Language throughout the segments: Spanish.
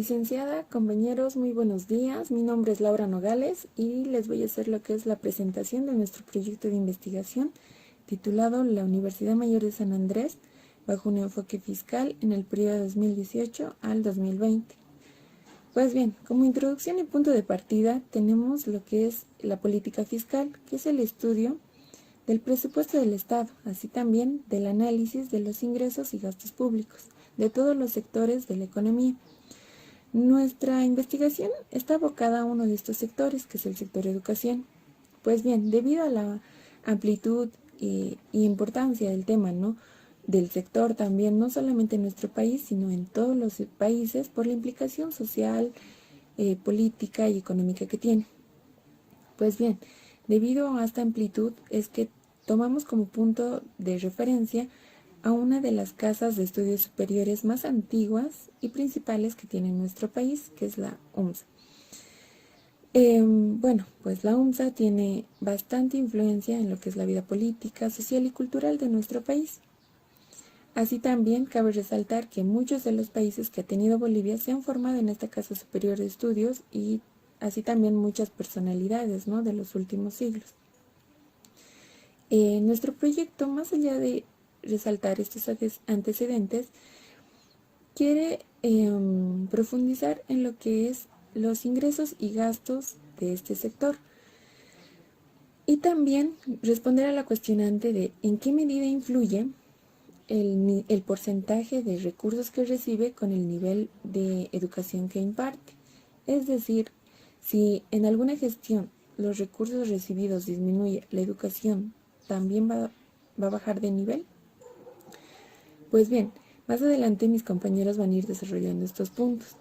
Licenciada, compañeros, muy buenos días. Mi nombre es Laura Nogales y les voy a hacer lo que es la presentación de nuestro proyecto de investigación titulado La Universidad Mayor de San Andrés bajo un enfoque fiscal en el periodo 2018 al 2020. Pues bien, como introducción y punto de partida tenemos lo que es la política fiscal, que es el estudio del presupuesto del Estado, así también del análisis de los ingresos y gastos públicos de todos los sectores de la economía. Nuestra investigación está abocada a uno de estos sectores, que es el sector educación. Pues bien, debido a la amplitud y importancia del tema, del sector también, no solamente en nuestro país, sino en todos los países, por la implicación social, política y económica que tiene. Pues bien, debido a esta amplitud es que tomamos como punto de referencia a una de las casas de estudios superiores más antiguas y principales que tiene nuestro país, que es la UMSA. Pues la UMSA tiene bastante influencia en lo que es la vida política, social y cultural de nuestro país. Así también cabe resaltar que muchos de los países que ha tenido Bolivia se han formado en esta casa superior de estudios y así también muchas personalidades, de los últimos siglos. Nuestro proyecto, más allá de resaltar estos antecedentes, quiere profundizar en lo que es los ingresos y gastos de este sector y también responder a la cuestionante de en qué medida influye el porcentaje de recursos que recibe con el nivel de educación que imparte. Es decir, si en alguna gestión los recursos recibidos disminuye, la educación también va a bajar de nivel. Pues bien, más adelante mis compañeros van a ir desarrollando estos puntos.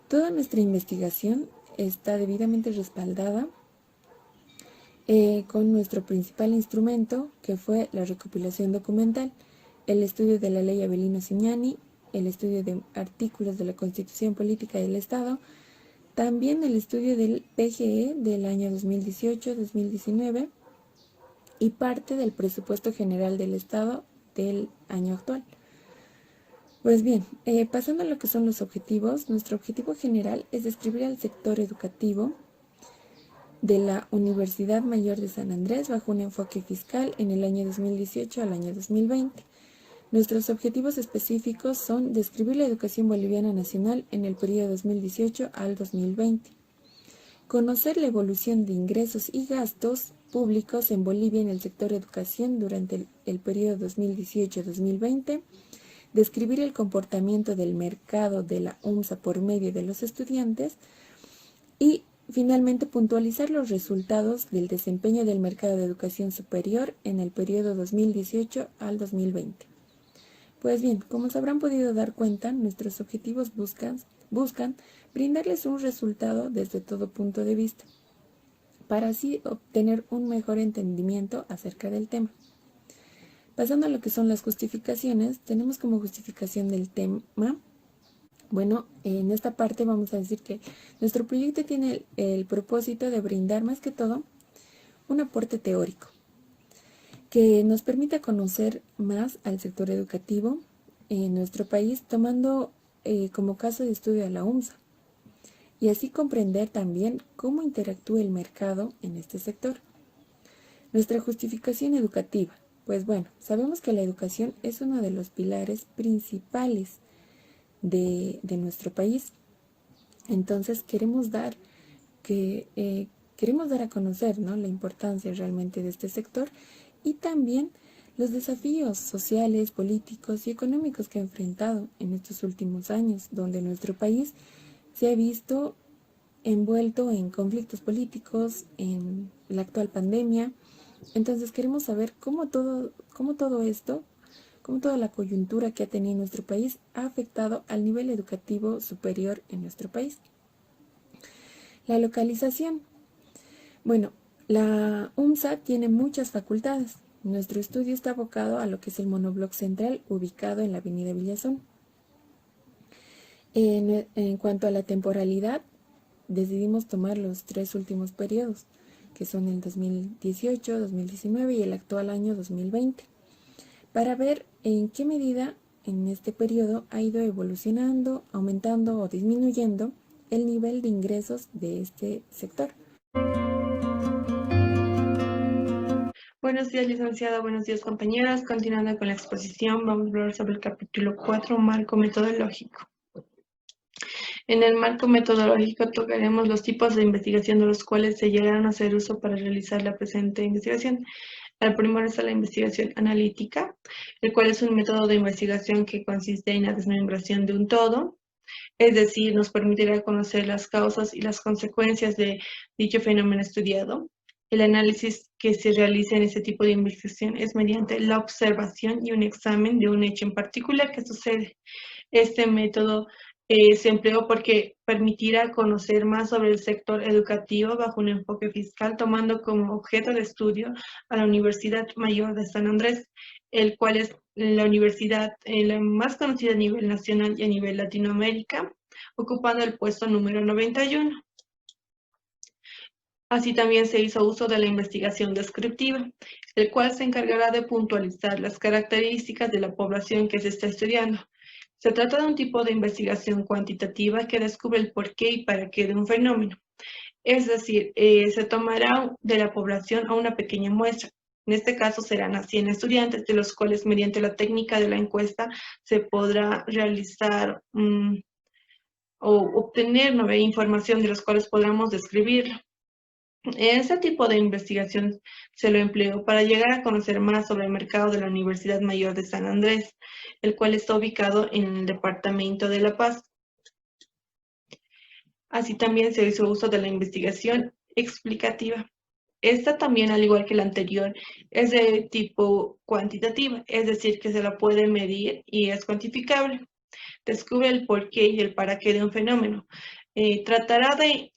Toda nuestra investigación está debidamente respaldada con nuestro principal instrumento, que fue la recopilación documental, el estudio de la ley Avelino Cignani, el estudio de artículos de la Constitución Política del Estado, también el estudio del PGE del año 2018-2019 y parte del presupuesto general del Estado del año actual. Pues bien, pasando a lo que son los objetivos, nuestro objetivo general es describir al sector educativo de la Universidad Mayor de San Andrés bajo un enfoque fiscal en el año 2018 al año 2020. Nuestros objetivos específicos son describir la educación boliviana nacional en el periodo 2018 al 2020, conocer la evolución de ingresos y gastos públicos en Bolivia en el sector educación durante el periodo 2018-2020, describir el comportamiento del mercado de la UMSA por medio de los estudiantes y finalmente puntualizar los resultados del desempeño del mercado de educación superior en el periodo 2018 al 2020. Pues bien, como se habrán podido dar cuenta, nuestros objetivos buscan brindarles un resultado desde todo punto de vista, para así obtener un mejor entendimiento acerca del tema. Pasando a lo que son las justificaciones, tenemos como justificación del tema. Bueno, en esta parte vamos a decir que nuestro proyecto tiene el propósito de brindar más que todo un aporte teórico que nos permita conocer más al sector educativo en nuestro país, tomando como caso de estudio a la UMSA, y así comprender también cómo interactúa el mercado en este sector. Nuestra justificación educativa. Pues bueno, sabemos que la educación es uno de los pilares principales de nuestro país. Entonces queremos dar a conocer, la importancia realmente de este sector y también los desafíos sociales, políticos y económicos que ha enfrentado en estos últimos años, donde nuestro país se ha visto envuelto en conflictos políticos, en la actual pandemia. Entonces queremos saber cómo toda la coyuntura que ha tenido nuestro país ha afectado al nivel educativo superior en nuestro país. La localización. Bueno, la UMSA tiene muchas facultades. Nuestro estudio está abocado a lo que es el monobloc central ubicado en la avenida Villazón. En cuanto a la temporalidad, decidimos tomar los 3 últimos periodos, que son el 2018, 2019 y el actual año 2020, para ver en qué medida en este periodo ha ido evolucionando, aumentando o disminuyendo el nivel de ingresos de este sector. Buenos días, licenciada. Buenos días, compañeras. Continuando con la exposición, vamos a hablar sobre el capítulo 4, marco metodológico. En el marco metodológico tocaremos los tipos de investigación de los cuales se llegaron a hacer uso para realizar la presente investigación. El primero está la investigación analítica, el cual es un método de investigación que consiste en la desmembración de un todo, es decir, nos permitirá conocer las causas y las consecuencias de dicho fenómeno estudiado. El análisis que se realiza en este tipo de investigación es mediante la observación y un examen de un hecho en particular que sucede. Este método se empleó porque permitirá conocer más sobre el sector educativo bajo un enfoque fiscal, tomando como objeto de estudio a la Universidad Mayor de San Andrés, el cual es la universidad la más conocida a nivel nacional y a nivel Latinoamérica, ocupando el puesto número 91. Así también se hizo uso de la investigación descriptiva, el cual se encargará de puntualizar las características de la población que se está estudiando. Se trata de un tipo de investigación cuantitativa que descubre el porqué y para qué de un fenómeno. Es decir, se tomará de la población a una pequeña muestra. En este caso serán a 100 estudiantes, de los cuales mediante la técnica de la encuesta se podrá realizar o obtener nueva información de los cuales podamos describirla. Ese tipo de investigación se lo empleó para llegar a conocer más sobre el mercado de la Universidad Mayor de San Andrés, el cual está ubicado en el departamento de La Paz. Así también se hizo uso de la investigación explicativa. Esta también, al igual que la anterior, es de tipo cuantitativa, es decir, que se la puede medir y es cuantificable. Descubre el porqué y el para qué de un fenómeno. Tratará de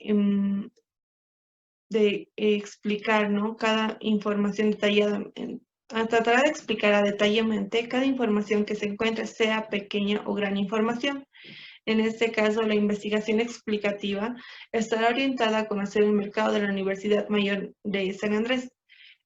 explicar, ¿no?, cada información detallada, tratará de explicar detalladamente cada información que se encuentre, sea pequeña o gran información. En este caso, la investigación explicativa estará orientada a conocer el mercado de la Universidad Mayor de San Andrés.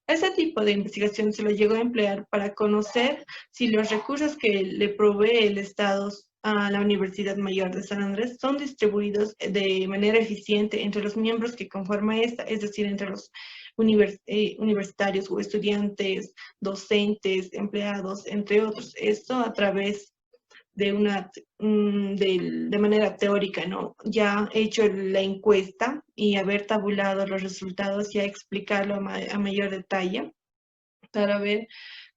Este tipo de investigación se lo llegó a emplear para conocer si los recursos que le provee el Estado a la Universidad Mayor de San Andrés son distribuidos de manera eficiente entre los miembros que conforman esta, es decir, entre los universitarios o estudiantes, docentes, empleados, entre otros. Esto a través de manera teórica, ¿no? Ya hecho la encuesta y haber tabulado los resultados, ya explicarlo a mayor detalle para ver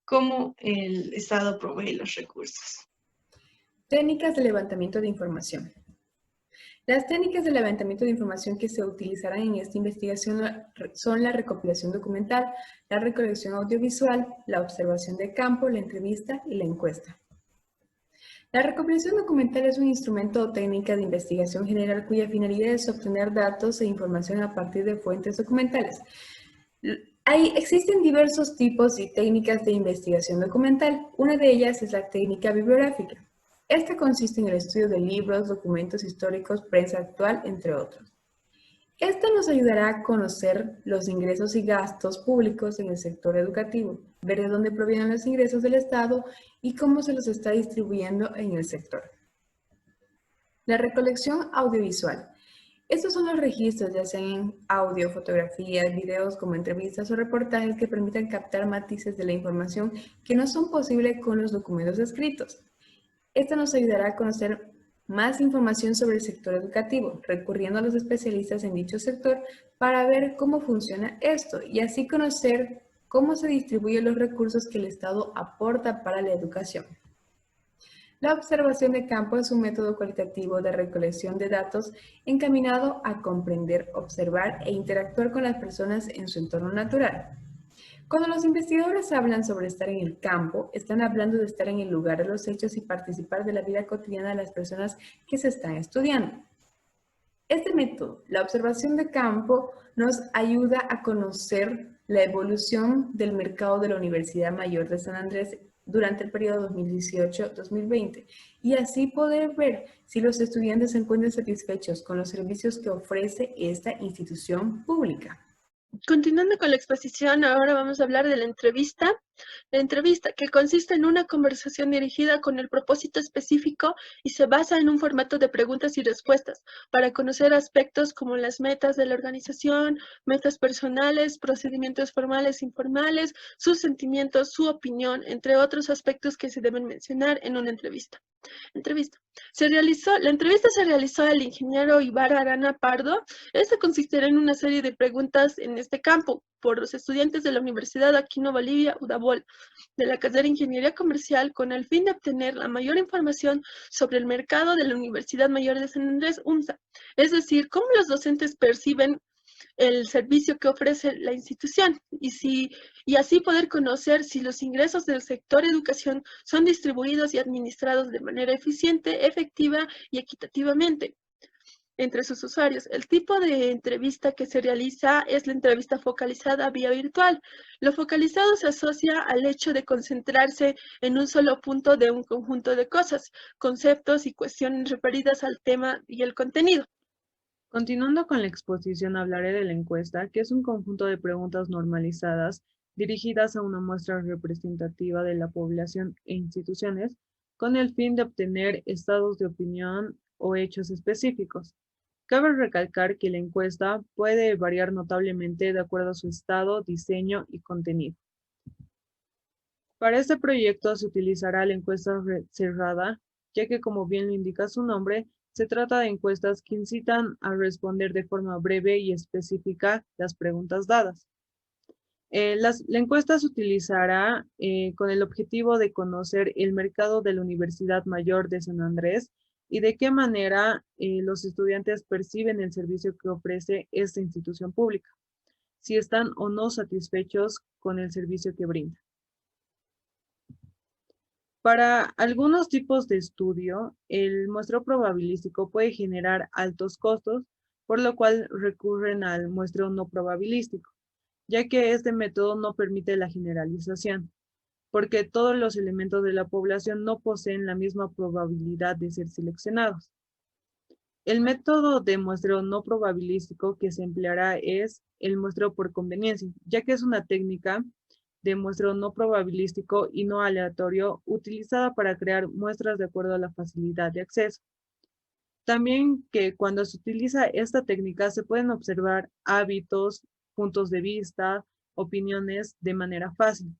cómo el Estado provee los recursos. Técnicas de levantamiento de información. Las técnicas de levantamiento de información que se utilizarán en esta investigación son la recopilación documental, la recolección audiovisual, la observación de campo, la entrevista y la encuesta. La recopilación documental es un instrumento o técnica de investigación general cuya finalidad es obtener datos e información a partir de fuentes documentales. Existen diversos tipos y técnicas de investigación documental. Una de ellas es la técnica bibliográfica. Esta consiste en el estudio de libros, documentos históricos, prensa actual, entre otros. Esta nos ayudará a conocer los ingresos y gastos públicos en el sector educativo, ver de dónde provienen los ingresos del Estado y cómo se los está distribuyendo en el sector. La recolección audiovisual. Estos son los registros, ya sean en audio, fotografías, videos como entrevistas o reportajes que permitan captar matices de la información que no son posibles con los documentos escritos. Esta nos ayudará a conocer más información sobre el sector educativo, recurriendo a los especialistas en dicho sector para ver cómo funciona esto y así conocer cómo se distribuyen los recursos que el Estado aporta para la educación. La observación de campo es un método cualitativo de recolección de datos encaminado a comprender, observar e interactuar con las personas en su entorno natural. Cuando los investigadores hablan sobre estar en el campo, están hablando de estar en el lugar de los hechos y participar de la vida cotidiana de las personas que se están estudiando. Este método, la observación de campo, nos ayuda a conocer la evolución del mercado de la Universidad Mayor de San Andrés durante el periodo 2018-2020 y así poder ver si los estudiantes se encuentran satisfechos con los servicios que ofrece esta institución pública. Continuando con la exposición, ahora vamos a hablar de la entrevista. La entrevista, que consiste en una conversación dirigida con el propósito específico y se basa en un formato de preguntas y respuestas para conocer aspectos como las metas de la organización, metas personales, procedimientos formales e informales, sus sentimientos, su opinión, entre otros aspectos que se deben mencionar en una entrevista. La entrevista se realizó al ingeniero Ibarra Arana Pardo. Esta consistirá en una serie de preguntas en este campo por los estudiantes de la Universidad Aquino Bolivia, UDABOL, de la carrera de Ingeniería Comercial, con el fin de obtener la mayor información sobre el mercado de la Universidad Mayor de San Andrés, UNSA, es decir, cómo los docentes perciben el servicio que ofrece la institución y así poder conocer si los ingresos del sector educación son distribuidos y administrados de manera eficiente, efectiva y equitativamente entre sus usuarios. El tipo de entrevista que se realiza es la entrevista focalizada vía virtual. Lo focalizado se asocia al hecho de concentrarse en un solo punto de un conjunto de cosas, conceptos y cuestiones referidas al tema y el contenido. Continuando con la exposición, hablaré de la encuesta, que es un conjunto de preguntas normalizadas dirigidas a una muestra representativa de la población e instituciones con el fin de obtener estados de opinión o hechos específicos. Cabe recalcar que la encuesta puede variar notablemente de acuerdo a su estado, diseño y contenido. Para este proyecto se utilizará la encuesta cerrada, ya que como bien lo indica su nombre, se trata de encuestas que incitan a responder de forma breve y específica las preguntas dadas. La encuesta se utilizará con el objetivo de conocer el mercado de la Universidad Mayor de San Andrés y de qué manera los estudiantes perciben el servicio que ofrece esta institución pública, si están o no satisfechos con el servicio que brinda. Para algunos tipos de estudio, el muestreo probabilístico puede generar altos costos, por lo cual recurren al muestreo no probabilístico, ya que este método no permite la generalización, porque todos los elementos de la población no poseen la misma probabilidad de ser seleccionados. El método de muestreo no probabilístico que se empleará es el muestreo por conveniencia, ya que es una técnica de muestreo no probabilístico y no aleatorio utilizada para crear muestras de acuerdo a la facilidad de acceso. También que cuando se utiliza esta técnica se pueden observar hábitos, puntos de vista, opiniones de manera fácil.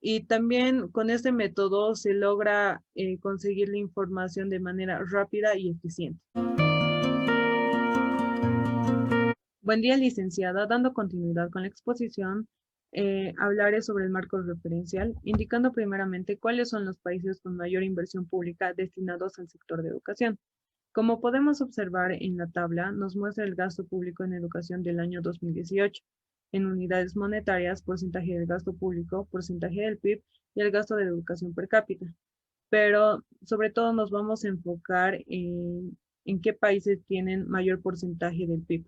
Y también con este método se logra conseguir la información de manera rápida y eficiente. Buen día, licenciada. Dando continuidad con la exposición, hablaré sobre el marco referencial, indicando primeramente cuáles son los países con mayor inversión pública destinados al sector de educación. Como podemos observar en la tabla, nos muestra el gasto público en educación del año 2018, en unidades monetarias, porcentaje del gasto público, porcentaje del PIB y el gasto de educación per cápita. Pero sobre todo nos vamos a enfocar en qué países tienen mayor porcentaje del PIB.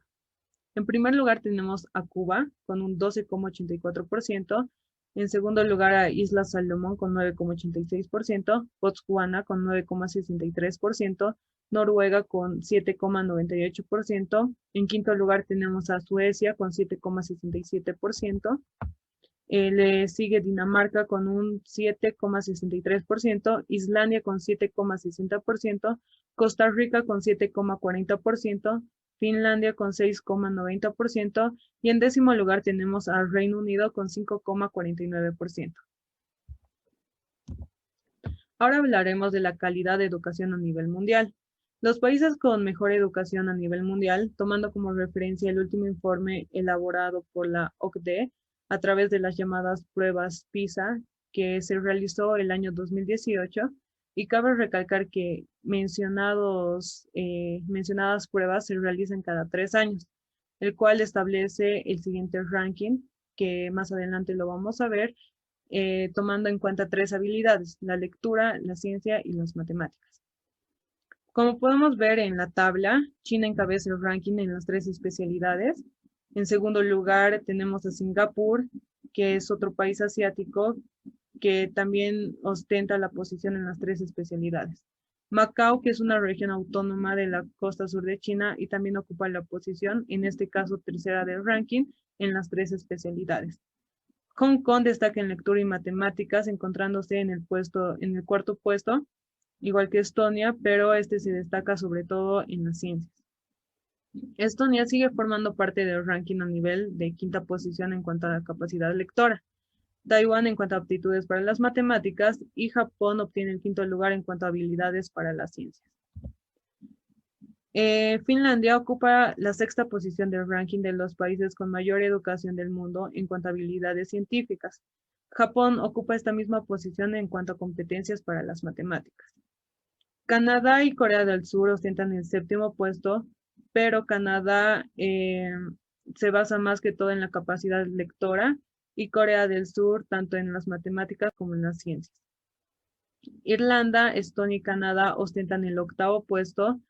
En primer lugar tenemos a Cuba con un 12,84%, en segundo lugar a Islas Salomón con 9,86%, Botswana con 9,63%, Noruega con 7,98%, en quinto lugar tenemos a Suecia con 7,67%, le sigue Dinamarca con un 7,63%, Islandia con 7,60%, Costa Rica con 7,40%, Finlandia con 6,90% y en décimo lugar tenemos al Reino Unido con 5,49%. Ahora hablaremos de la calidad de educación a nivel mundial. Los países con mejor educación a nivel mundial, tomando como referencia el último informe elaborado por la OCDE a través de las llamadas pruebas PISA, que se realizó el año 2018, y cabe recalcar que mencionadas pruebas se realizan cada 3 años, el cual establece el siguiente ranking, que más adelante lo vamos a ver, tomando en cuenta 3 habilidades: la lectura, la ciencia y las matemáticas. Como podemos ver en la tabla, China encabeza el ranking en las 3 especialidades. En segundo lugar tenemos a Singapur, que es otro país asiático que también ostenta la posición en las 3 especialidades. Macao, que es una región autónoma de la costa sur de China y también ocupa la posición, en este caso tercera del ranking, en las 3 especialidades. Hong Kong destaca en lectura y matemáticas, encontrándose en el cuarto puesto, igual que Estonia, pero este se destaca sobre todo en las ciencias. Estonia sigue formando parte del ranking a nivel de quinta posición en cuanto a la capacidad lectora. Taiwán en cuanto a aptitudes para las matemáticas y Japón obtiene el quinto lugar en cuanto a habilidades para las ciencias. Finlandia ocupa la sexta posición del ranking de los países con mayor educación del mundo en cuanto a habilidades científicas. Japón ocupa esta misma posición en cuanto a competencias para las matemáticas. Canadá y Corea del Sur ostentan el séptimo puesto, pero Canadá se basa más que todo en la capacidad lectora y Corea del Sur tanto en las matemáticas como en las ciencias. Irlanda, Estonia y Canadá ostentan el octavo puesto,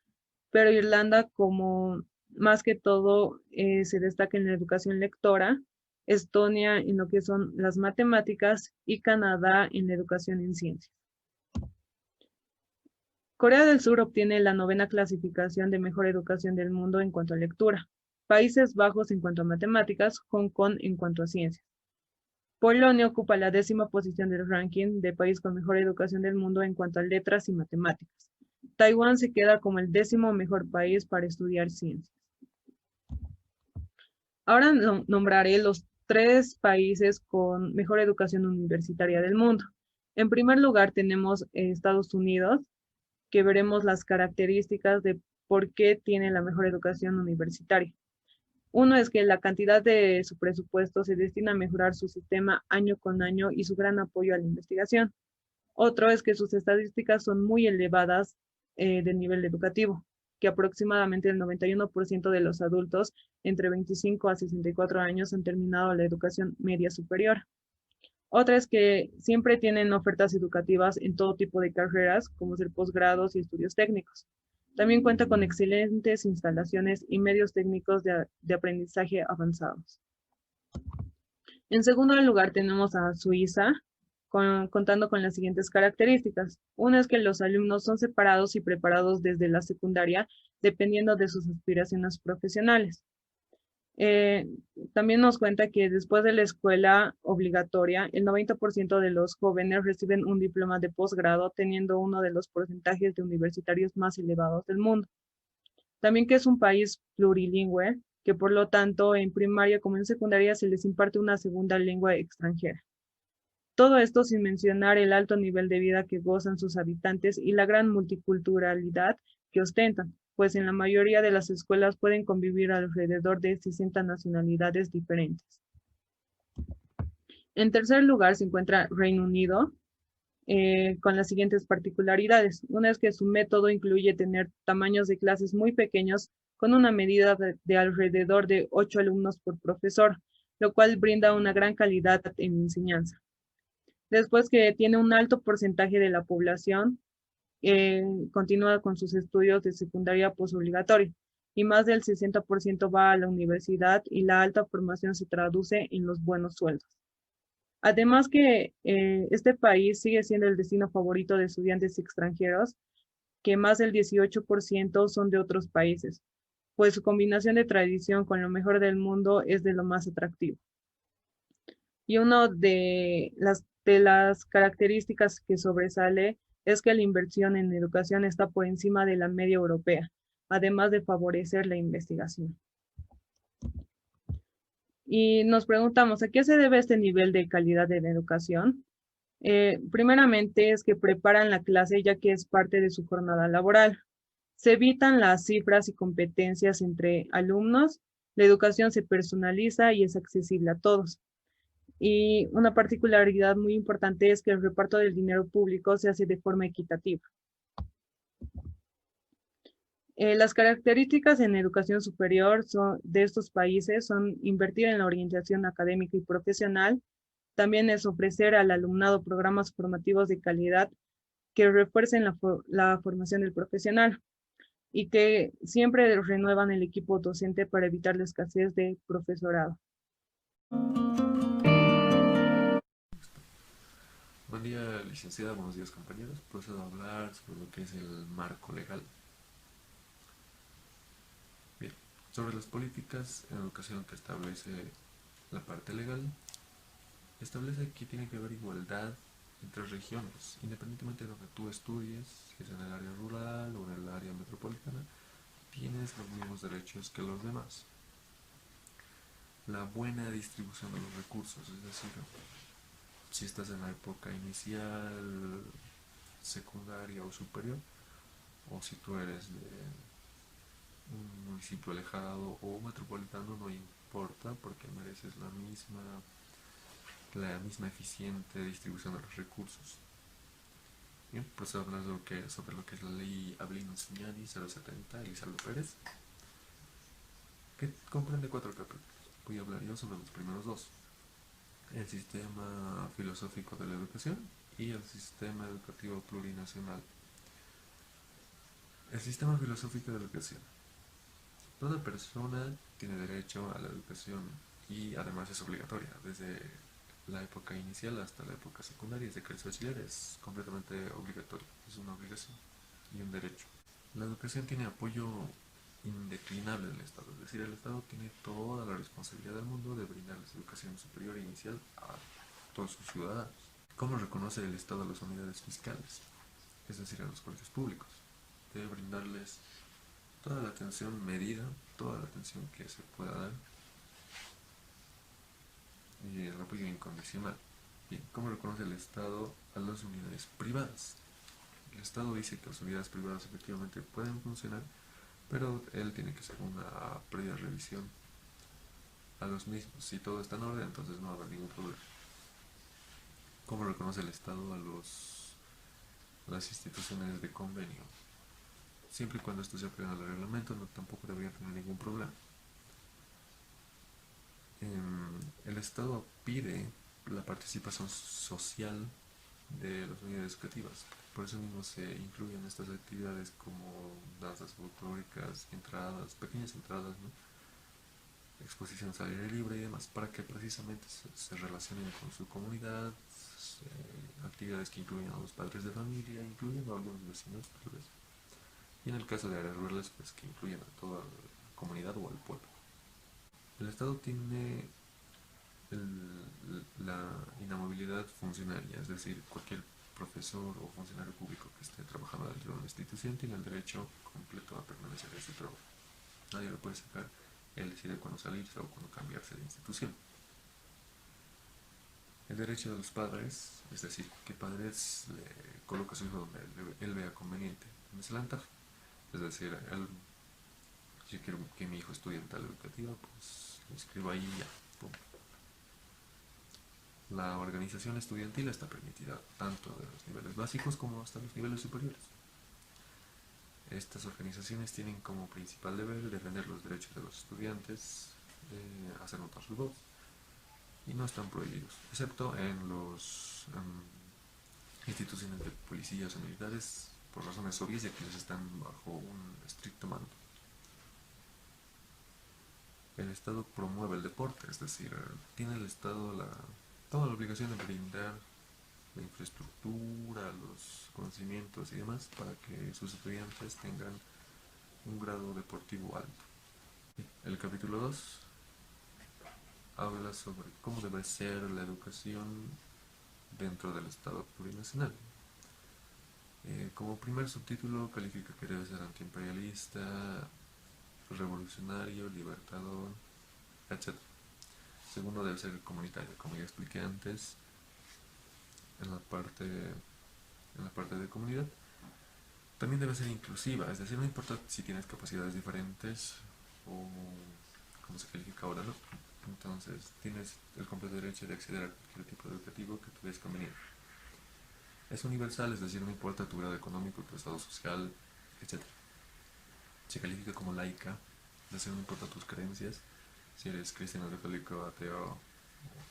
pero Irlanda como más que todo se destaca en la educación lectora, Estonia en lo que son las matemáticas y Canadá en la educación en ciencias. Corea del Sur obtiene la 9ª clasificación de mejor educación del mundo en cuanto a lectura, Países Bajos en cuanto a matemáticas, Hong Kong en cuanto a ciencias. Polonia ocupa la 10ª posición del ranking de país con mejor educación del mundo en cuanto a letras y matemáticas. Taiwán se queda como el 10º mejor país para estudiar ciencias. Ahora nombraré los 3 países con mejor educación universitaria del mundo. En primer lugar tenemos Estados Unidos, que veremos las características de por qué tiene la mejor educación universitaria. Uno es que la cantidad de su presupuesto se destina a mejorar su sistema año con año y su gran apoyo a la investigación. Otro es que sus estadísticas son muy elevadas del nivel educativo, que aproximadamente el 91% de los adultos entre 25 a 64 años han terminado la educación media superior. Otra es que siempre tienen ofertas educativas en todo tipo de carreras, como ser posgrados y estudios técnicos. También cuenta con excelentes instalaciones y medios técnicos de aprendizaje avanzados. En segundo lugar tenemos a Suiza, contando con las siguientes características. Una es que los alumnos son separados y preparados desde la secundaria, dependiendo de sus aspiraciones profesionales. También nos cuenta que después de la escuela obligatoria, el 90% de los jóvenes reciben un diploma de posgrado, teniendo uno de los porcentajes de universitarios más elevados del mundo. También que es un país plurilingüe, que por lo tanto en primaria como en secundaria se les imparte una segunda lengua extranjera. Todo esto sin mencionar el alto nivel de vida que gozan sus habitantes y la gran multiculturalidad que ostentan, pues en la mayoría de las escuelas pueden convivir alrededor de 60 nacionalidades diferentes. En tercer lugar se encuentra Reino Unido, con las siguientes particularidades. Una es que su método incluye tener tamaños de clases muy pequeños con una medida de alrededor de 8 alumnos por profesor, lo cual brinda una gran calidad en enseñanza. Después que tiene un alto porcentaje de la población continúa con sus estudios de secundaria posobligatoria y más del 60% va a la universidad y la alta formación se traduce en los buenos sueldos. Además que este país sigue siendo el destino favorito de estudiantes extranjeros, que más del 18% son de otros países, pues su combinación de tradición con lo mejor del mundo es de lo más atractivo. Y una de las características que sobresale es que la inversión en educación está por encima de la media europea, además de favorecer la investigación. Y nos preguntamos, ¿a qué se debe este nivel de calidad de la educación? Primeramente es que preparan la clase ya que es parte de su jornada laboral. Se evitan las cifras y competencias entre alumnos, la educación se personaliza y es accesible a todos. Y una particularidad muy importante es que el reparto del dinero público se hace de forma equitativa. Las características en educación superior de estos países son invertir en la orientación académica y profesional, también es ofrecer al alumnado programas formativos de calidad que refuercen la formación del profesional y que siempre renuevan el equipo docente para evitar la escasez de profesorado. Buen día, licenciada, buenos días, compañeros. Procedo a hablar sobre lo que es el marco legal. Bien, sobre las políticas en educación que establece la parte legal, Establece que tiene que haber igualdad entre regiones, independientemente de donde tú estudies, si es en el área rural o en el área metropolitana, tienes los mismos derechos que los demás. La buena distribución de los recursos, es decir, si estás en la época inicial, secundaria o superior, o si tú eres de un municipio alejado o metropolitano, no importa porque mereces la misma eficiente distribución de los recursos. Bien, pues hablar sobre lo que es la ley Avelino Signani 070 Elizalde Pérez, que comprende 4 capítulos. Voy a hablar yo sobre los primeros 2. El sistema filosófico de la educación y el sistema educativo plurinacional. El sistema filosófico de la educación. Toda persona tiene derecho a la educación y además es obligatoria. Desde la época inicial hasta la época secundaria, desde que eres bachiller, es completamente obligatorio. Es una obligación y un derecho. La educación tiene apoyo indeclinable del Estado, es decir, el Estado tiene toda la responsabilidad del mundo de brindarles educación superior e inicial a todos sus ciudadanos. ¿Cómo reconoce el Estado a las unidades fiscales? Es decir, a los colegios públicos. Debe brindarles toda la atención medida, toda la atención que se pueda dar y el apoyo incondicional. Bien, ¿cómo reconoce el Estado a las unidades privadas? El Estado dice que las unidades privadas efectivamente pueden funcionar, pero él tiene que hacer una previa revisión a los mismos. Si todo está en orden, entonces no va a haber ningún problema. ¿Cómo reconoce el Estado a las instituciones de convenio? Siempre y cuando esto se aplique al reglamento, tampoco deberían tener ningún problema. El Estado pide la participación social de las unidades educativas. Por eso mismo se incluyen estas actividades como danzas folclóricas, entradas, pequeñas entradas, ¿no? Exposiciones al aire libre y demás, para que precisamente se relacionen con su comunidad, actividades que incluyen a los padres de familia, incluyen a algunos vecinos, tal vez. Y en el caso de áreas rurales, pues que incluyen a toda la comunidad o al pueblo. El Estado tiene la inamovilidad funcionaria, es decir, cualquier profesor o funcionario público que esté trabajando dentro de una institución tiene el derecho completo a permanecer en su trabajo. Nadie lo puede sacar, él decide cuándo salirse o cuándo cambiarse de institución. El derecho de los padres, es decir, que padres le coloca a su hijo donde él vea conveniente, donde se le antoje. Es decir, si yo quiero que mi hijo estudie en tal educativa, pues lo inscribo ahí y ya. Pum. La organización estudiantil está permitida tanto de los niveles básicos como hasta los niveles superiores. Estas organizaciones tienen como principal deber defender los derechos de los estudiantes, hacer notar su voz, y no están prohibidos, excepto en las instituciones de policías o militares, por razones obvias, ya que ellos están bajo un estricto mando. El Estado promueve el deporte, es decir, tiene el Estado toda la obligación de brindar la infraestructura, los conocimientos y demás para que sus estudiantes tengan un grado deportivo alto. El capítulo 2 habla sobre cómo debe ser la educación dentro del Estado plurinacional. Como primer subtítulo califica que debe ser antiimperialista, revolucionario, libertador, etc. Segundo, debe ser comunitario, como ya expliqué antes en la parte de comunidad. También debe ser inclusiva, es decir, no importa si tienes capacidades diferentes o como se califica ahora, ¿no? Entonces tienes el completo derecho de acceder a cualquier tipo de educativo que tú veas conveniente. Es universal, es decir, no importa tu grado económico, tu estado social, etc. Se califica como laica, es decir, no importa tus creencias, si eres cristiano, católico, ateo o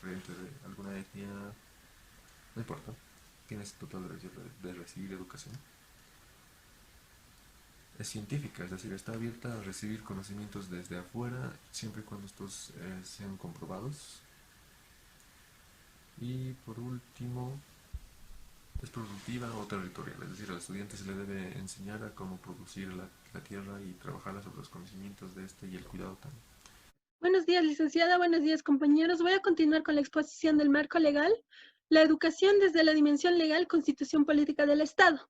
creyente de alguna etnia, no importa, tienes total derecho de recibir educación. Es científica, es decir, está abierta a recibir conocimientos desde afuera, siempre y cuando estos sean comprobados. Y por último, es productiva o territorial, es decir, al estudiante se le debe enseñar a cómo producir la tierra y trabajarla sobre los conocimientos de este y el cuidado también. Buenos días, licenciada. Buenos días, compañeros. Voy a continuar con la exposición del marco legal. La educación desde la dimensión legal, Constitución Política del Estado.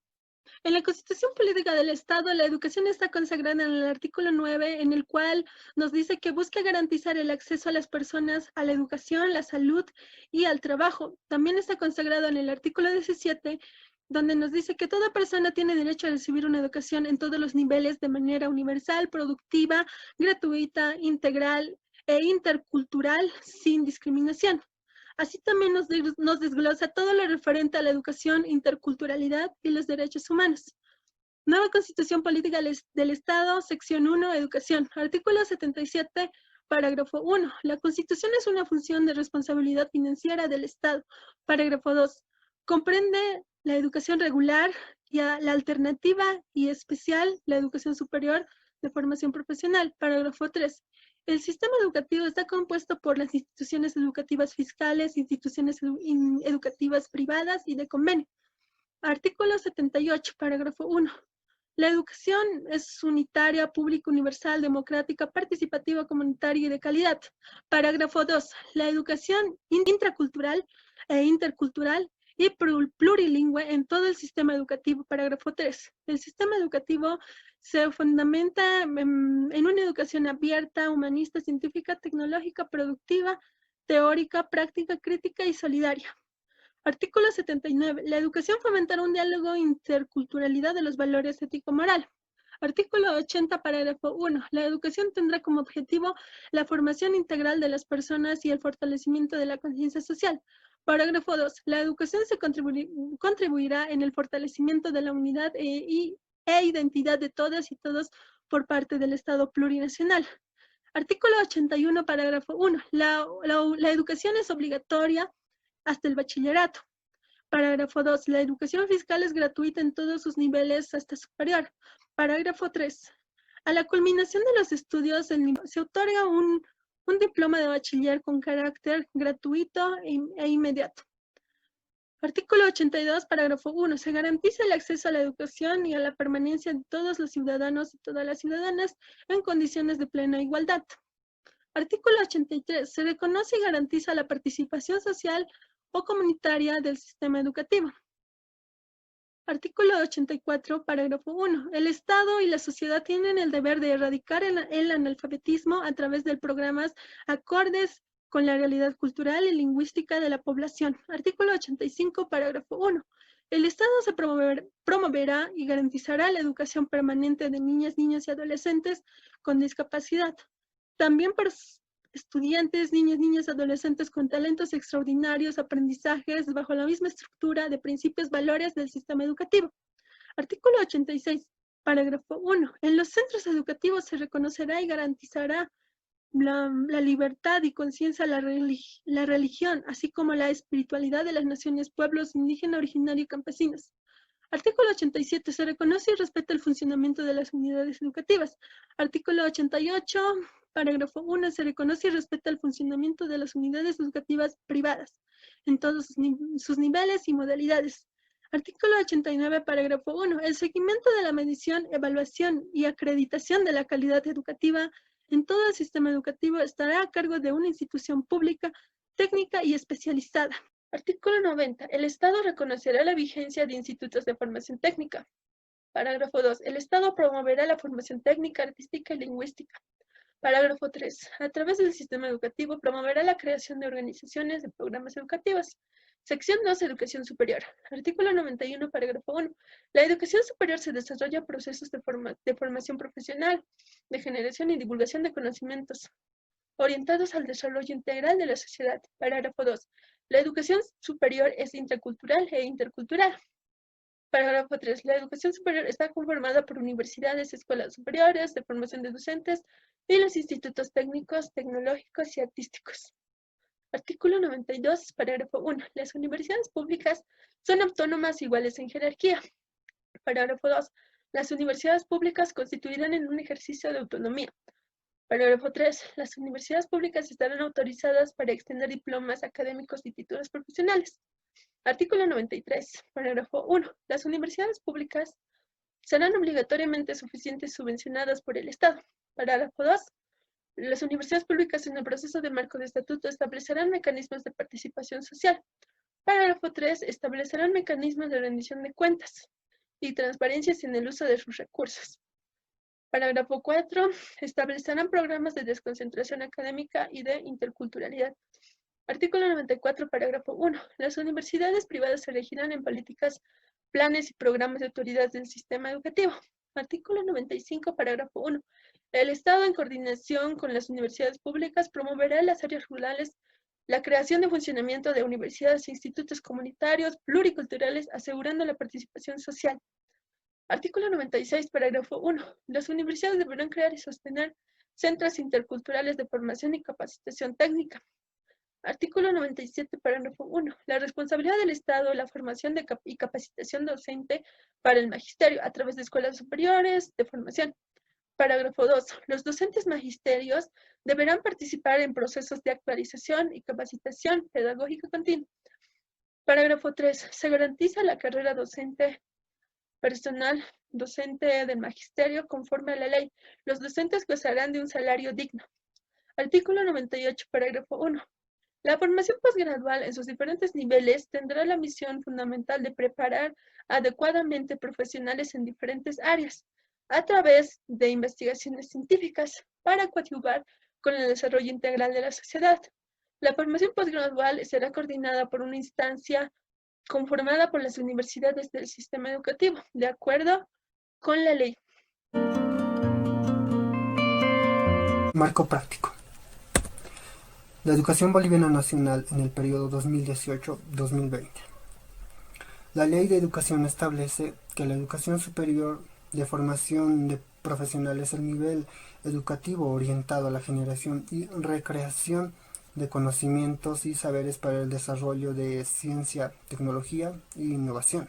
En la Constitución Política del Estado, la educación está consagrada en el artículo 9, en el cual nos dice que busca garantizar el acceso a las personas a la educación, la salud y al trabajo. También está consagrado en el artículo 17, donde nos dice que toda persona tiene derecho a recibir una educación en todos los niveles de manera universal, productiva, gratuita, integral e intercultural, sin discriminación. Así también nos desglosa todo lo referente a la educación, interculturalidad y los derechos humanos. Nueva Constitución Política del Estado, sección 1, Educación. Artículo 77, parágrafo 1. La Constitución es una función de responsabilidad financiera del Estado. Parágrafo 2. Comprende la educación regular y la alternativa y especial, la educación superior de formación profesional. Parágrafo 3. El sistema educativo está compuesto por las instituciones educativas fiscales, instituciones educativas privadas y de convenio. Artículo 78, parágrafo 1. La educación es unitaria, pública, universal, democrática, participativa, comunitaria y de calidad. Parágrafo 2. La educación intracultural e intercultural y plurilingüe en todo el sistema educativo. Parágrafo 3. El sistema educativo se fundamenta en una educación abierta, humanista, científica, tecnológica, productiva, teórica, práctica, crítica y solidaria. Artículo 79. La educación fomentará un diálogo interculturalidad de los valores ético-moral. Artículo 80, parágrafo 1. La educación tendrá como objetivo la formación integral de las personas y el fortalecimiento de la conciencia social. Parágrafo 2. La educación se contribuirá en el fortalecimiento de la unidad e identidad de todas y todos por parte del Estado plurinacional. Artículo 81, parágrafo 1. La educación es obligatoria hasta el bachillerato. Parágrafo 2. La educación fiscal es gratuita en todos sus niveles hasta superior. Parágrafo 3. A la culminación de los estudios se otorga un diploma de bachiller con carácter gratuito e inmediato. Artículo 82, parágrafo 1. Se garantiza el acceso a la educación y a la permanencia de todos los ciudadanos y todas las ciudadanas en condiciones de plena igualdad. Artículo 83. Se reconoce y garantiza la participación social o comunitaria del sistema educativo. Artículo 84, parágrafo 1. El Estado y la sociedad tienen el deber de erradicar el analfabetismo a través de programas acordes con la realidad cultural y lingüística de la población. Artículo 85, parágrafo 1. El Estado se promoverá y garantizará la educación permanente de niñas, niños y adolescentes con discapacidad. También para estudiantes, niñas, adolescentes con talentos extraordinarios, aprendizajes bajo la misma estructura de principios, valores del sistema educativo. Artículo 86, parágrafo 1. En los centros educativos se reconocerá y garantizará la libertad y conciencia, la religión, así como la espiritualidad de las naciones, pueblos indígenas, originarios y campesinos. Artículo 87. Se reconoce y respeta el funcionamiento de las unidades educativas. Artículo 88. Parágrafo 1. Se reconoce y respeta el funcionamiento de las unidades educativas privadas en todos sus niveles y modalidades. Artículo 89, parágrafo 1. El seguimiento de la medición, evaluación y acreditación de la calidad educativa en todo el sistema educativo estará a cargo de una institución pública, técnica y especializada. Artículo 90. El Estado reconocerá la vigencia de institutos de formación técnica. Parágrafo 2. El Estado promoverá la formación técnica, artística y lingüística. Parágrafo 3. A través del sistema educativo promoverá la creación de organizaciones de programas educativos. Sección 2. Educación superior. Artículo 91, parágrafo 1. La educación superior se desarrolla procesos de formación profesional, de generación y divulgación de conocimientos orientados al desarrollo integral de la sociedad. Parágrafo 2. La educación superior es intracultural e intercultural. Parágrafo 3. La educación superior está conformada por universidades, escuelas superiores de formación de docentes y los institutos técnicos, tecnológicos y artísticos. Artículo 92, parágrafo 1. Las universidades públicas son autónomas iguales en jerarquía. Parágrafo 2. Las universidades públicas constituirán en un ejercicio de autonomía. Parágrafo 3. Las universidades públicas estarán autorizadas para extender diplomas académicos y títulos profesionales. Artículo 93, parágrafo 1. Las universidades públicas serán obligatoriamente suficientes subvencionadas por el Estado. Parágrafo 2. Las universidades públicas en el proceso de marco de estatuto establecerán mecanismos de participación social. Parágrafo 3. Establecerán mecanismos de rendición de cuentas y transparencias en el uso de sus recursos. Parágrafo 4. Establecerán programas de desconcentración académica y de interculturalidad. Artículo 94, parágrafo 1. Las universidades privadas se regirán en políticas, planes y programas de autoridad del sistema educativo. Artículo 95, parágrafo 1. El Estado, en coordinación con las universidades públicas, promoverá en las áreas rurales la creación de funcionamiento de universidades e institutos comunitarios pluriculturales, asegurando la participación social. Artículo 96, parágrafo 1. Las universidades deberán crear y sostener centros interculturales de formación y capacitación técnica. Artículo 97, parágrafo 1. La responsabilidad del Estado, la formación y capacitación docente para el magisterio a través de escuelas superiores de formación. Parágrafo 2. Los docentes magisterios deberán participar en procesos de actualización y capacitación pedagógica continua. Parágrafo 3. Se garantiza la carrera docente personal docente del magisterio conforme a la ley. Los docentes gozarán de un salario digno. Artículo 98, parágrafo 1. La formación posgradual en sus diferentes niveles tendrá la misión fundamental de preparar adecuadamente profesionales en diferentes áreas a través de investigaciones científicas para coadyuvar con el desarrollo integral de la sociedad. La formación posgradual será coordinada por una instancia conformada por las universidades del sistema educativo, de acuerdo con la ley. Marco práctico. La educación boliviana nacional en el periodo 2018-2020. La Ley de Educación establece que la educación superior de formación de profesionales es el nivel educativo orientado a la generación y recreación de conocimientos y saberes para el desarrollo de ciencia, tecnología e innovación.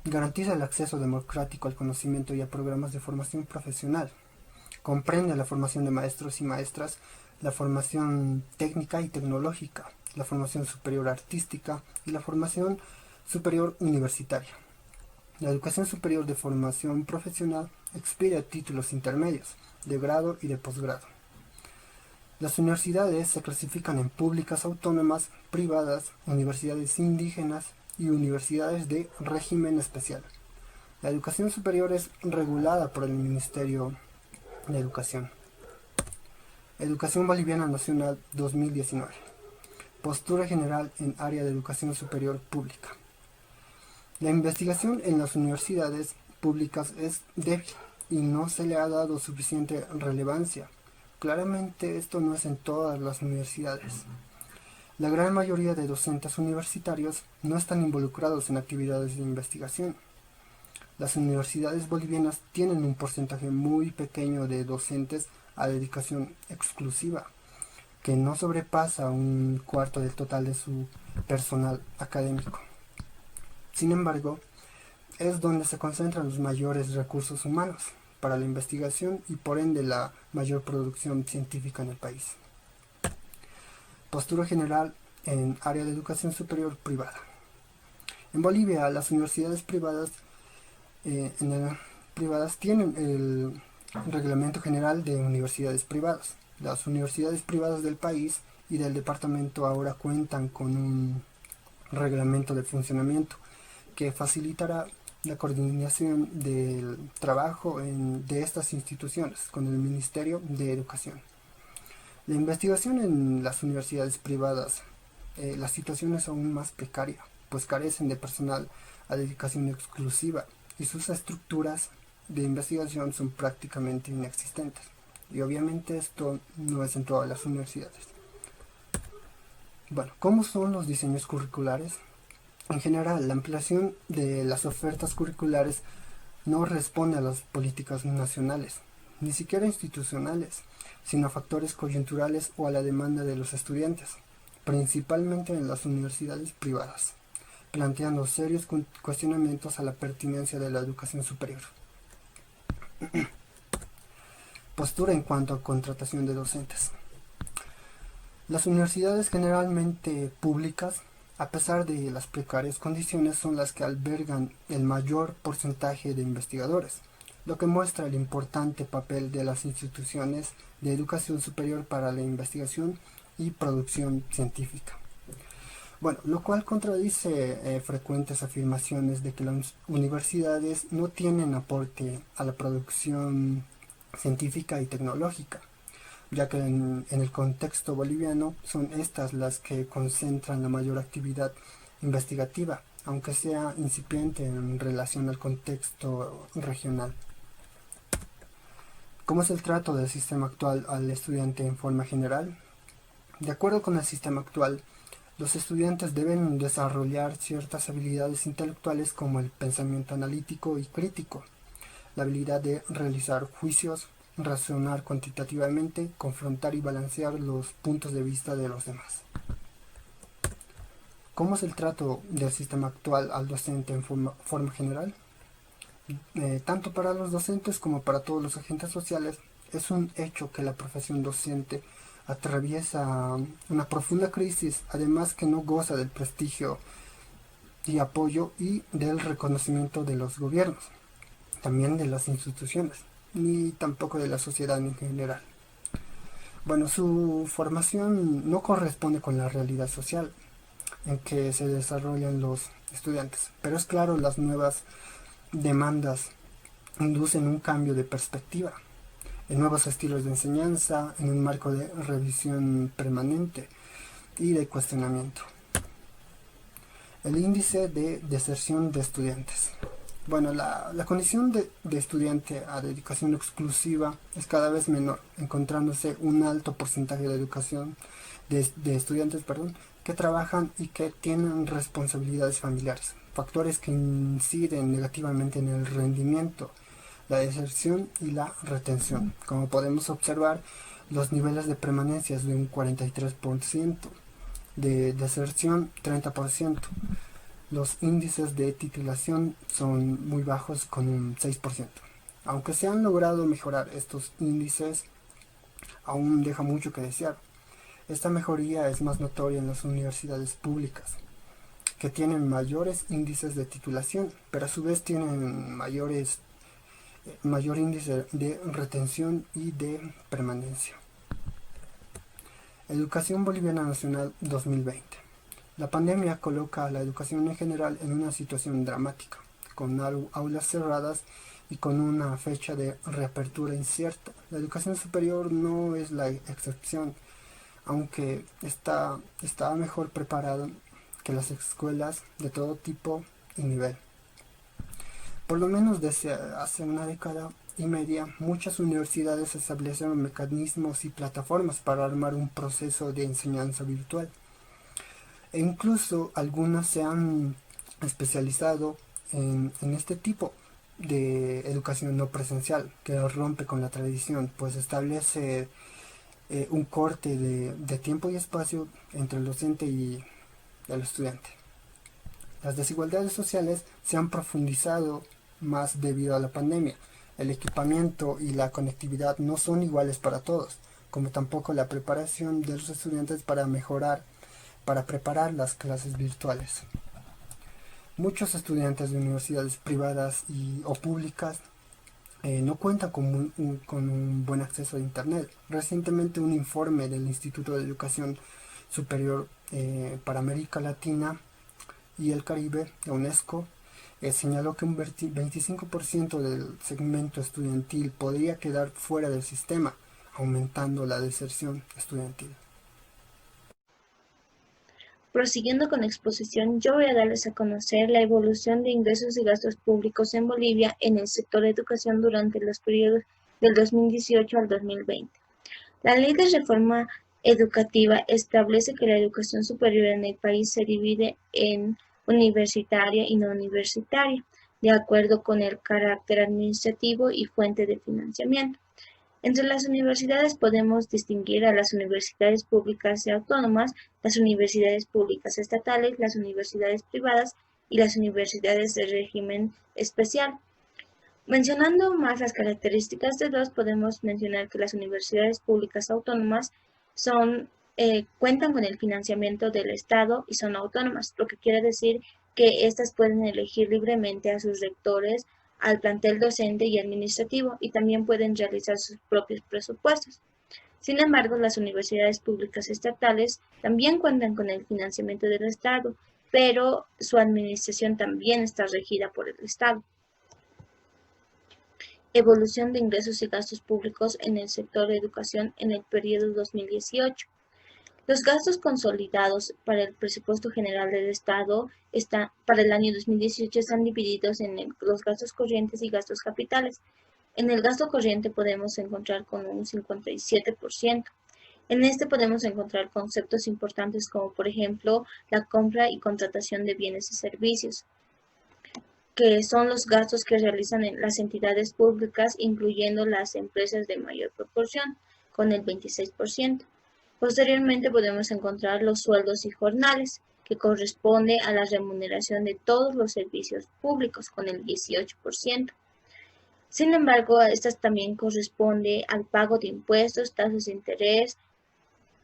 Garantiza el acceso democrático al conocimiento y a programas de formación profesional. Comprende la formación de maestros y maestras, la formación técnica y tecnológica, la formación superior artística y la formación superior universitaria. La educación superior de formación profesional expide títulos intermedios, de grado y de posgrado. Las universidades se clasifican en públicas autónomas, privadas, universidades indígenas y universidades de régimen especial. La educación superior es regulada por el Ministerio de Educación. Educación Boliviana Nacional 2019. Postura general en área de educación superior pública. La investigación en las universidades públicas es débil y no se le ha dado suficiente relevancia. Claramente esto no es en todas las universidades. La gran mayoría de docentes universitarios no están involucrados en actividades de investigación. Las universidades bolivianas tienen un porcentaje muy pequeño de docentes a dedicación exclusiva, que no sobrepasa un cuarto del total de su personal académico. Sin embargo, es donde se concentran los mayores recursos humanos para la investigación y por ende la mayor producción científica en el país. Postura general en área de educación superior privada. En Bolivia, las universidades privadas tienen el Reglamento General de Universidades Privadas. Las universidades privadas del país y del departamento ahora cuentan con un reglamento de funcionamiento que facilitará la coordinación del trabajo de estas instituciones con el Ministerio de Educación. La investigación en las universidades privadas, la situación es aún más precaria, pues carecen de personal a dedicación exclusiva y sus estructuras de investigación son prácticamente inexistentes. Y obviamente esto no es en todas las universidades. Bueno, ¿cómo son los diseños curriculares? En general, la ampliación de las ofertas curriculares no responde a las políticas nacionales, ni siquiera institucionales, sino a factores coyunturales o a la demanda de los estudiantes, principalmente en las universidades privadas, planteando serios cuestionamientos a la pertinencia de la educación superior. Postura en cuanto a contratación de docentes. Las universidades generalmente públicas, a pesar de las precarias condiciones, son las que albergan el mayor porcentaje de investigadores, lo que muestra el importante papel de las instituciones de educación superior para la investigación y producción científica. Bueno, lo cual contradice frecuentes afirmaciones de que las universidades no tienen aporte a la producción científica y tecnológica, ya que en el contexto boliviano son estas las que concentran la mayor actividad investigativa, aunque sea incipiente en relación al contexto regional. ¿Cómo es el trato del sistema actual al estudiante en forma general? De acuerdo con el sistema actual, los estudiantes deben desarrollar ciertas habilidades intelectuales como el pensamiento analítico y crítico, la habilidad de realizar juicios, razonar cuantitativamente, confrontar y balancear los puntos de vista de los demás. ¿Cómo es el trato del sistema actual al docente en forma general? Tanto para los docentes como para todos los agentes sociales, es un hecho que la profesión docente atraviesa una profunda crisis, además que no goza del prestigio y apoyo y del reconocimiento de los gobiernos, también de las instituciones, ni tampoco de la sociedad en general. Bueno, su formación no corresponde con la realidad social en que se desarrollan los estudiantes, pero es claro, las nuevas demandas inducen un cambio de perspectiva, en nuevos estilos de enseñanza, en un marco de revisión permanente y de cuestionamiento. El índice de deserción de estudiantes. Bueno, la condición de estudiante a dedicación exclusiva es cada vez menor, encontrándose un alto porcentaje de estudiantes que trabajan y que tienen responsabilidades familiares, factores que inciden negativamente en el rendimiento, la deserción y la retención. Como podemos observar, los niveles de permanencia es de un 43%, de deserción 30%. Los índices de titulación son muy bajos con un 6%. Aunque se han logrado mejorar estos índices, aún deja mucho que desear. Esta mejoría es más notoria en las universidades públicas, que tienen mayores índices de titulación, pero a su vez tienen mayor índice de retención y de permanencia. Educación Boliviana Nacional 2020. La pandemia coloca a la educación en general en una situación dramática, con aulas cerradas y con una fecha de reapertura incierta. La educación superior no es la excepción, aunque está mejor preparada que las escuelas de todo tipo y nivel. Por lo menos desde hace una década y media, muchas universidades establecieron mecanismos y plataformas para armar un proceso de enseñanza virtual. E incluso algunas se han especializado en este tipo de educación no presencial, que rompe con la tradición, pues establece un corte de tiempo y espacio entre el docente y el estudiante. Las desigualdades sociales se han profundizado más debido a la pandemia. El equipamiento y la conectividad no son iguales para todos, como tampoco la preparación de los estudiantes para preparar las clases virtuales. Muchos estudiantes de universidades privadas o públicas no cuentan con un buen acceso a Internet. Recientemente un informe del Instituto de Educación Superior para América Latina y el Caribe, la UNESCO, señaló que un 25% del segmento estudiantil podría quedar fuera del sistema, aumentando la deserción estudiantil. Prosiguiendo con la exposición, yo voy a darles a conocer la evolución de ingresos y gastos públicos en Bolivia en el sector de educación durante los periodos del 2018 al 2020. La Ley de Reforma Educativa establece que la educación superior en el país se divide en universitaria y no universitaria, de acuerdo con el carácter administrativo y fuente de financiamiento. Entre las universidades podemos distinguir a las universidades públicas y autónomas, las universidades públicas estatales, las universidades privadas y las universidades de régimen especial. Mencionando más las características de dos, podemos mencionar que las universidades públicas autónomas cuentan con el financiamiento del Estado y son autónomas, lo que quiere decir que éstas pueden elegir libremente a sus rectores, al plantel docente y administrativo y también pueden realizar sus propios presupuestos. Sin embargo, las universidades públicas estatales también cuentan con el financiamiento del Estado, pero su administración también está regida por el Estado. Evolución de ingresos y gastos públicos en el sector de educación en el periodo 2018. Los gastos consolidados para el presupuesto general del Estado para el año 2018 están divididos en los gastos corrientes y gastos capitales. En el gasto corriente podemos encontrar con un 57%. En este podemos encontrar conceptos importantes como, por ejemplo, la compra y contratación de bienes y servicios, que son los gastos que realizan las entidades públicas, incluyendo las empresas de mayor proporción, con el 26%. Posteriormente podemos encontrar los sueldos y jornales, que corresponde a la remuneración de todos los servicios públicos, con el 18%. Sin embargo, estas también corresponde al pago de impuestos, tasas de interés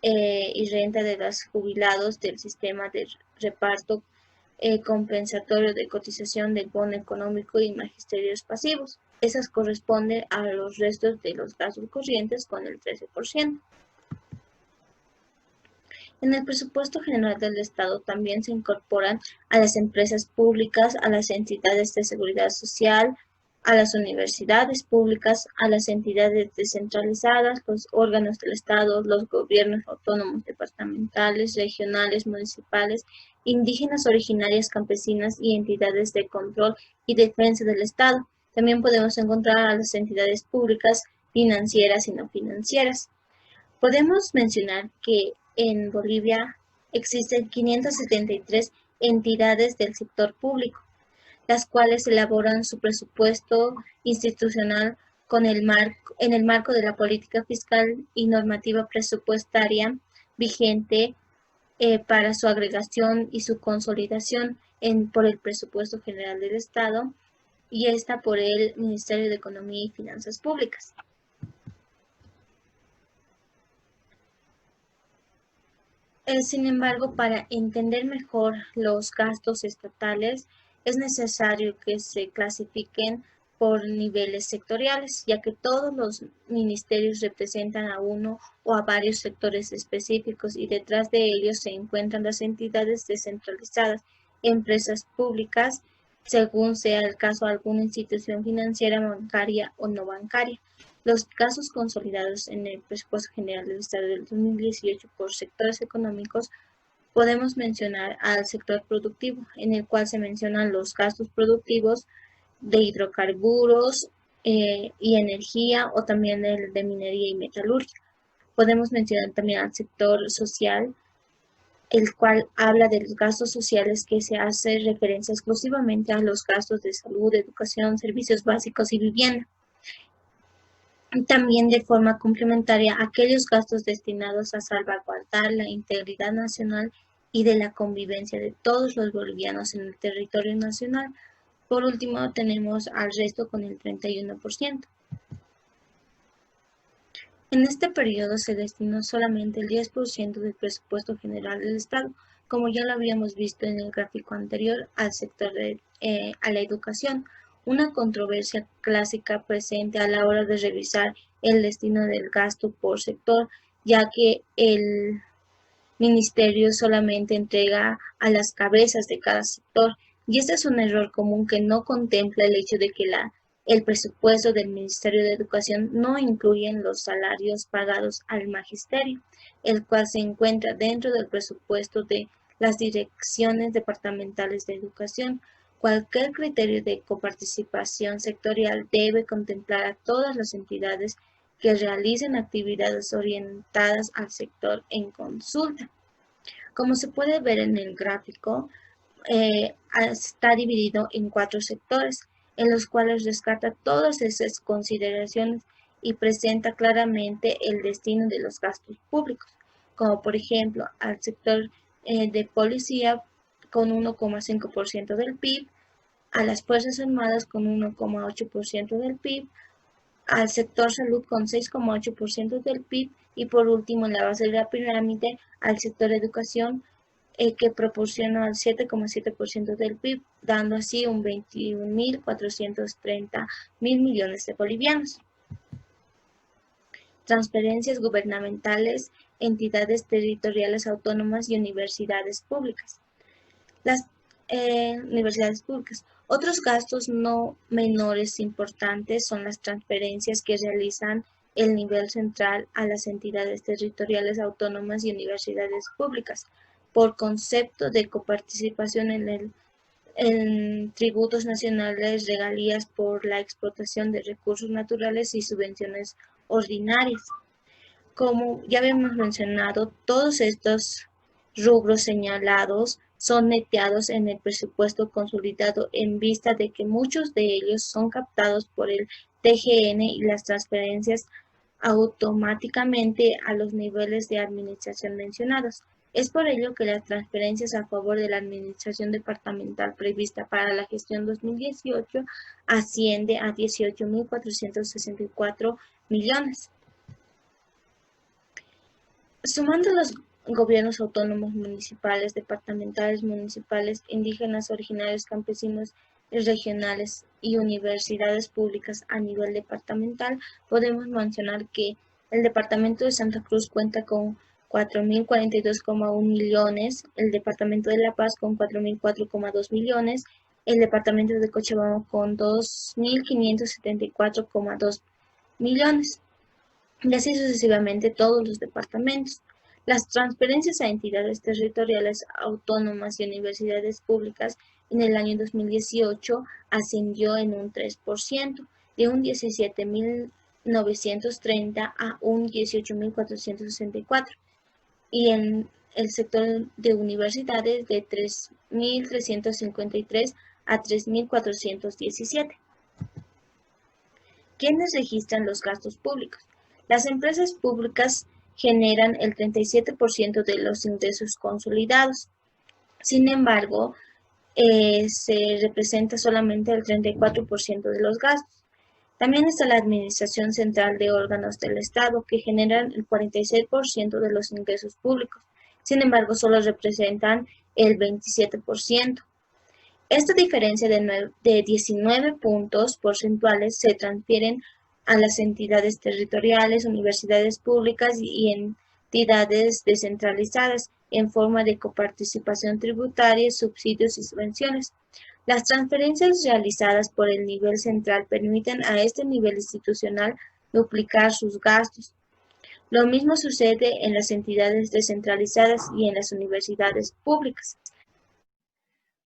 y renta de los jubilados del sistema de reparto compensatorio de cotización del bono económico y magisterios pasivos. Esas corresponden a los restos de los gastos corrientes con el 13%. En el presupuesto general del Estado también se incorporan a las empresas públicas, a las entidades de seguridad social, a las universidades públicas, a las entidades descentralizadas, los órganos del Estado, los gobiernos autónomos departamentales, regionales, municipales, indígenas, originarias, campesinas y entidades de control y defensa del Estado. También podemos encontrar a las entidades públicas financieras y no financieras. Podemos mencionar que en Bolivia existen 573 entidades del sector público, las cuales elaboran su presupuesto institucional en el marco de la política fiscal y normativa presupuestaria vigente para su agregación y su consolidación por el presupuesto general del Estado y esta por el Ministerio de Economía y Finanzas Públicas. Sin embargo, para entender mejor los gastos estatales, es necesario que se clasifiquen por niveles sectoriales, ya que todos los ministerios representan a uno o a varios sectores específicos y detrás de ellos se encuentran las entidades descentralizadas, empresas públicas, según sea el caso alguna institución financiera, bancaria o no bancaria. Los gastos consolidados en el presupuesto general del Estado del 2018 por sectores económicos podemos mencionar al sector productivo, en el cual se mencionan los gastos productivos de hidrocarburos y energía, o también el de minería y metalurgia. Podemos mencionar también al sector social, el cual habla de los gastos sociales que se hace referencia exclusivamente a los gastos de salud, educación, servicios básicos y vivienda. También de forma complementaria aquellos gastos destinados a salvaguardar la integridad nacional y de la convivencia de todos los bolivianos en el territorio nacional. Por último, tenemos al resto con el 31%. En este periodo se destinó solamente el 10% del presupuesto general del Estado, como ya lo habíamos visto en el gráfico anterior, al sector a la educación. Una controversia clásica presente a la hora de revisar el destino del gasto por sector, ya que el ministerio solamente entrega a las cabezas de cada sector, y este es un error común que no contempla el hecho de que el presupuesto del Ministerio de Educación no incluye los salarios pagados al magisterio, el cual se encuentra dentro del presupuesto de las direcciones departamentales de educación. Cualquier criterio de coparticipación sectorial debe contemplar a todas las entidades que realicen actividades orientadas al sector en consulta. Como se puede ver en el gráfico, está dividido en 4 sectores, en los cuales rescata todas esas consideraciones y presenta claramente el destino de los gastos públicos, como por ejemplo al sector de policía con 1,5% del PIB, a las Fuerzas Armadas con 1,8% del PIB, al sector salud con 6,8% del PIB y por último en la base de la pirámide al sector educación que proporcionó al 7,7% del PIB, dando así un 21.430.000 millones de bolivianos. Transferencias gubernamentales, entidades territoriales autónomas y universidades públicas. Las universidades públicas. Otros gastos no menores importantes son las transferencias que realizan el nivel central a las entidades territoriales autónomas y universidades públicas, por concepto de coparticipación en tributos nacionales, regalías por la explotación de recursos naturales y subvenciones ordinarias. Como ya habíamos mencionado, todos estos rubros señalados son neteados en el presupuesto consolidado en vista de que muchos de ellos son captados por el TGN y las transferencias automáticamente a los niveles de administración mencionados. Es por ello que las transferencias a favor de la administración departamental prevista para la gestión 2018 asciende a 18.464 millones. Sumando los gobiernos autónomos municipales, departamentales, municipales, indígenas, originarios, campesinos, regionales y universidades públicas a nivel departamental, podemos mencionar que el departamento de Santa Cruz cuenta con 4.042,1 millones, el departamento de La Paz con 4.004,2 millones, el departamento de Cochabamba con 2.574,2 millones, y así sucesivamente todos los departamentos. Las transferencias a entidades territoriales autónomas y universidades públicas en el año 2018 ascendió en un 3%, de un 17.930 a un 18.464, y en el sector de universidades de 3.353 a 3.417. ¿Quiénes registran los gastos públicos? Las empresas públicas generan el 37% de los ingresos consolidados. Sin embargo, se representa solamente el 34% de los gastos. También está la Administración Central de Órganos del Estado, que generan el 46% de los ingresos públicos. Sin embargo, solo representan el 27%. Esta diferencia de 19 puntos porcentuales se transfieren a las entidades territoriales, universidades públicas y entidades descentralizadas en forma de coparticipación tributaria, subsidios y subvenciones. Las transferencias realizadas por el nivel central permiten a este nivel institucional duplicar sus gastos. Lo mismo sucede en las entidades descentralizadas y en las universidades públicas.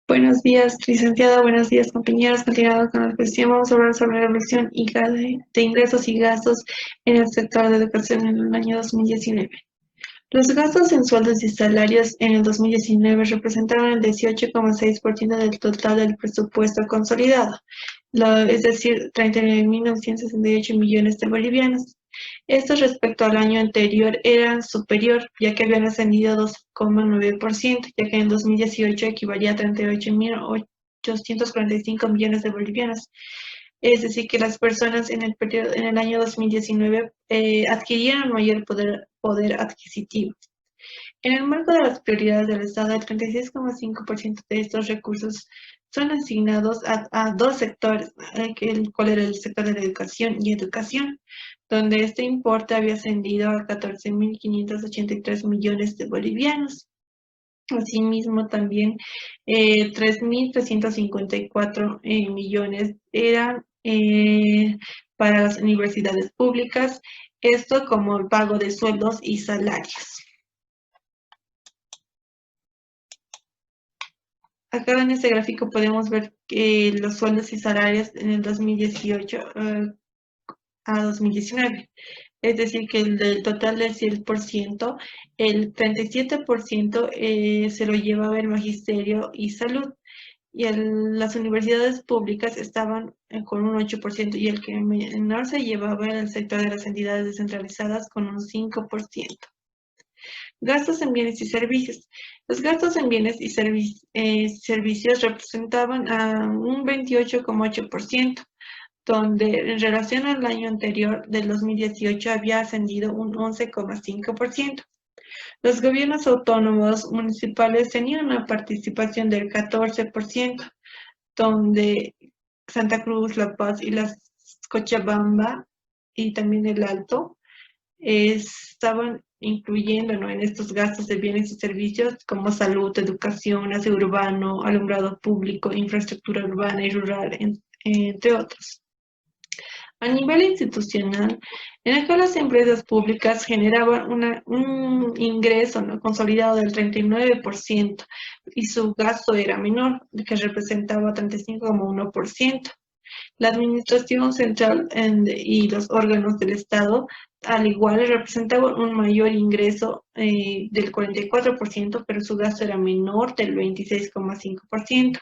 Buenos días, licenciada. Buenos días, compañeros. Continuando con la exposición, vamos a hablar sobre la evolución de ingresos y gastos en el sector de educación en el año 2019. Los gastos en sueldos y salarios en el 2019 representaron el 18,6% del total del presupuesto consolidado, es decir, 39.968 millones de bolivianos. Esto respecto al año anterior era superior, ya que habían ascendido 2,9%, ya que en 2018 equivalía a 38.845 millones de bolivianos. Es decir, que las personas en el año 2019 adquirieron mayor poder adquisitivo. En el marco de las prioridades del Estado, el 36,5% de estos recursos son asignados a dos sectores, el cual era el sector de la educación y educación, donde este importe había ascendido a 14.583 millones de bolivianos. Asimismo, también 3.354 millones eran para las universidades públicas, esto como el pago de sueldos y salarios. Acá en este gráfico podemos ver que los sueldos y salarios en el 2018 a 2019. Es decir, que del total del 100%, el 37% se lo llevaba el magisterio y salud. Y las universidades públicas estaban con un 8% y el que menor se llevaba era el sector de las entidades descentralizadas con un 5%. Gastos en bienes y servicios. Los gastos en bienes y servicios representaban a un 28,8%, donde en relación al año anterior del 2018 había ascendido un 11,5%. Los gobiernos autónomos municipales tenían una participación del 14%, donde Santa Cruz, La Paz y las Cochabamba y también el Alto estaban incluyendo, ¿no?, en estos gastos de bienes y servicios como salud, educación, aseo urbano, alumbrado público, infraestructura urbana y rural, entre otros. A nivel institucional, en el que las empresas públicas generaban un ingreso, ¿no?, consolidado del 39% y su gasto era menor, que representaba 35,1%. La administración central y los órganos del Estado, al igual, representaban un mayor ingreso del 44%, pero su gasto era menor del 26,5%.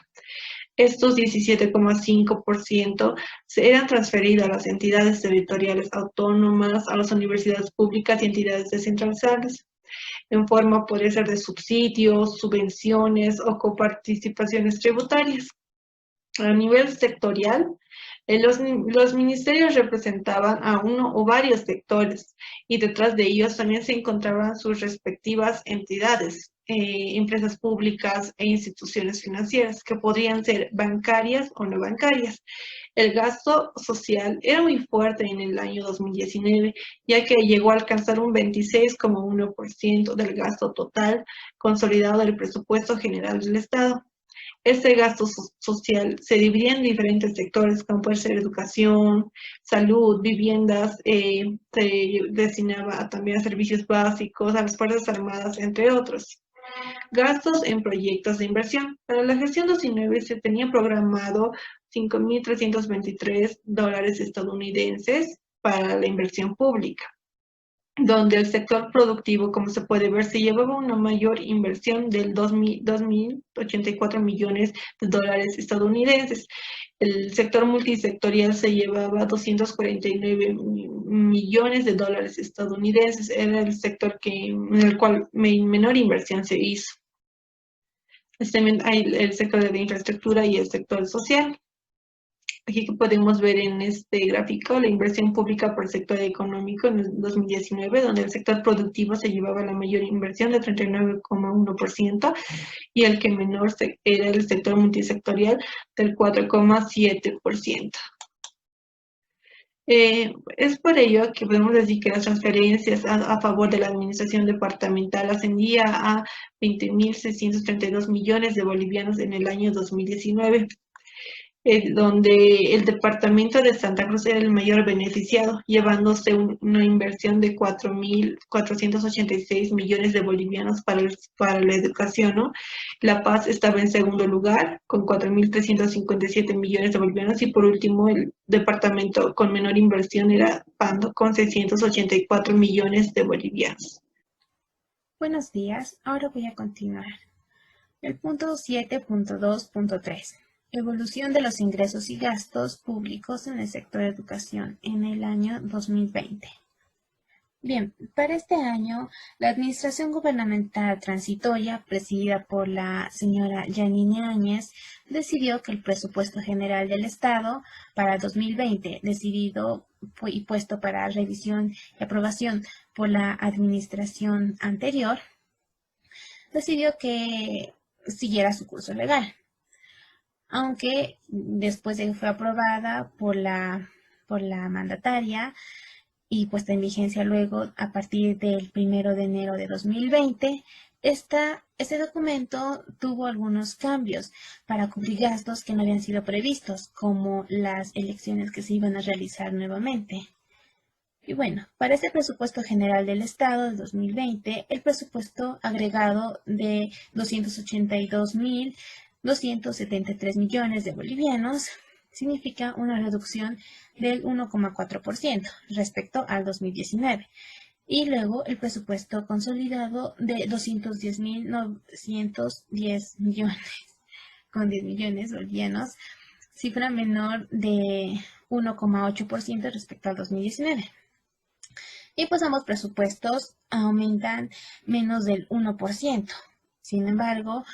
Estos 17,5% eran transferidos a las entidades territoriales autónomas, a las universidades públicas y entidades descentralizadas, en forma puede ser de subsidios, subvenciones o coparticipaciones tributarias. A nivel sectorial, los ministerios representaban a uno o varios sectores y detrás de ellos también se encontraban sus respectivas entidades, empresas públicas e instituciones financieras que podrían ser bancarias o no bancarias. El gasto social era muy fuerte en el año 2019, ya que llegó a alcanzar un 26,1% del gasto total consolidado del presupuesto general del Estado. Este gasto social se dividía en diferentes sectores, como puede ser educación, salud, viviendas, se destinaba también a servicios básicos, a las Fuerzas Armadas, entre otros. Gastos en proyectos de inversión. Para la gestión 2019 se tenía programado $5,323 estadounidenses para la inversión pública, donde el sector productivo, como se puede ver, se llevaba una mayor inversión del 2.084 millones de dólares estadounidenses. El sector multisectorial se llevaba 249 millones de dólares estadounidenses. Era el sector en el cual menor inversión se hizo. También hay el sector de la infraestructura y el sector social. Aquí podemos ver en este gráfico la inversión pública por sector económico en el 2019, donde el sector productivo se llevaba la mayor inversión de 39,1% y el que menor era el sector multisectorial del 4,7%. Es por ello que podemos decir que las transferencias a favor de la administración departamental ascendía a 20.632 millones de bolivianos en el año 2019. Donde el departamento de Santa Cruz era el mayor beneficiado, llevándose una inversión de 4.486 millones de bolivianos para la educación, ¿no? La Paz estaba en segundo lugar, con 4.357 millones de bolivianos, y por último, el departamento con menor inversión era Pando, con 684 millones de bolivianos. Buenos días, ahora voy a continuar. El punto 7.2.3. Evolución de los ingresos y gastos públicos en el sector de educación en el año 2020. Bien, para este año, la administración gubernamental transitoria, presidida por la señora Yanine Áñez, decidió que el presupuesto general del Estado para 2020, decidido y puesto para revisión y aprobación por la administración anterior, decidió que siguiera su curso legal, aunque después de que fue aprobada por la mandataria y puesta en vigencia luego a partir del 1 de enero de 2020, este documento tuvo algunos cambios para cubrir gastos que no habían sido previstos, como las elecciones que se iban a realizar nuevamente. Y bueno, para este presupuesto general del Estado de 2020, el presupuesto agregado de 282.273 millones de bolivianos significa una reducción del 1,4% respecto al 2019. Y luego el presupuesto consolidado de 210.910 millones, con 10 millones bolivianos, cifra menor de 1,8% respecto al 2019. Y pues ambos presupuestos aumentan menos del 1%. Sin embargo,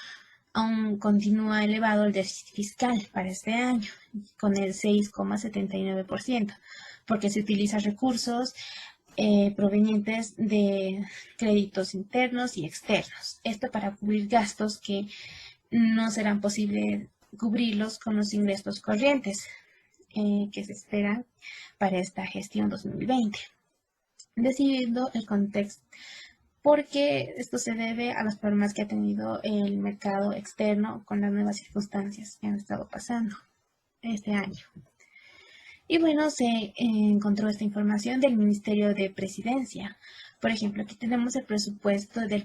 aún continúa elevado el déficit fiscal para este año, con el 6,79%, porque se utilizan recursos provenientes de créditos internos y externos. Esto para cubrir gastos que no serán posible cubrirlos con los ingresos corrientes que se esperan para esta gestión 2020. Decidiendo el contexto, porque esto se debe a los problemas que ha tenido el mercado externo con las nuevas circunstancias que han estado pasando este año. Y bueno, se encontró esta información del Ministerio de Presidencia. Por ejemplo, aquí tenemos el presupuesto del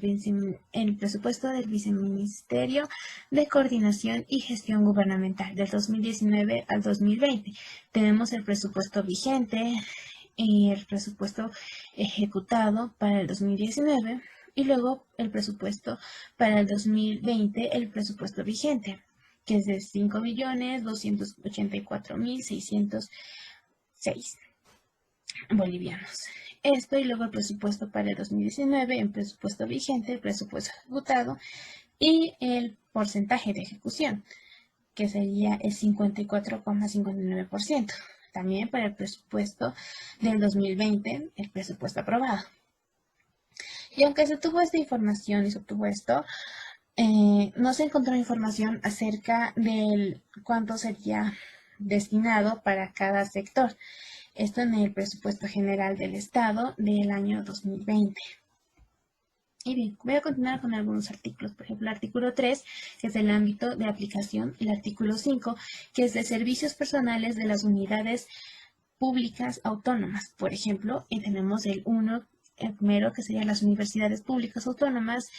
Viceministerio de Coordinación y Gestión Gubernamental del 2019 al 2020. Tenemos el presupuesto vigente y el presupuesto ejecutado para el 2019 y luego el presupuesto para el 2020, el presupuesto vigente, que es de 5.284.606 bolivianos. Esto y luego el presupuesto para el 2019, el presupuesto vigente, el presupuesto ejecutado y el porcentaje de ejecución, que sería el 54,59%. También para el presupuesto del 2020, el presupuesto aprobado. Y aunque se tuvo esta información y se obtuvo esto, no se encontró información acerca de cuánto sería destinado para cada sector. Esto en el presupuesto general del Estado del año 2020. Y bien, voy a continuar con algunos artículos. Por ejemplo, el artículo 3, que es el ámbito de aplicación. El artículo 5, que es de servicios personales de las unidades públicas autónomas. Por ejemplo, tenemos el primero, que serían las universidades públicas autónomas,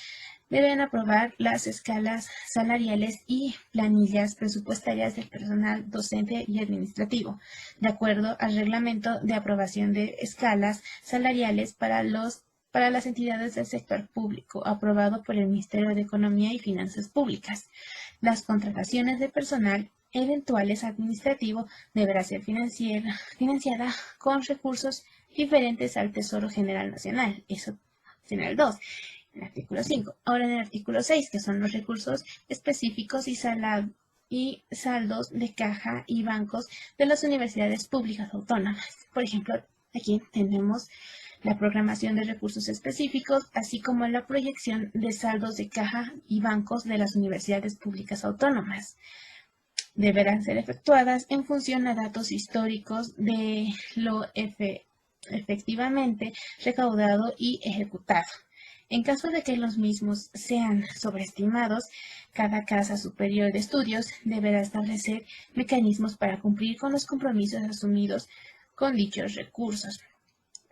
deben aprobar las escalas salariales y planillas presupuestarias del personal docente y administrativo, de acuerdo al reglamento de aprobación de escalas salariales para las entidades del sector público, aprobado por el Ministerio de Economía y Finanzas Públicas. Las contrataciones de personal eventuales administrativo deberá ser financiada con recursos diferentes al Tesoro General Nacional. Eso en el 2. El artículo 5. Ahora en el artículo 6, que son los recursos específicos y saldos de caja y bancos de las universidades públicas autónomas. Por ejemplo, aquí tenemos la programación de recursos específicos, así como la proyección de saldos de caja y bancos de las universidades públicas autónomas. Deberán ser efectuadas en función a datos históricos de lo efectivamente recaudado y ejecutado. En caso de que los mismos sean sobreestimados, cada casa superior de estudios deberá establecer mecanismos para cumplir con los compromisos asumidos con dichos recursos,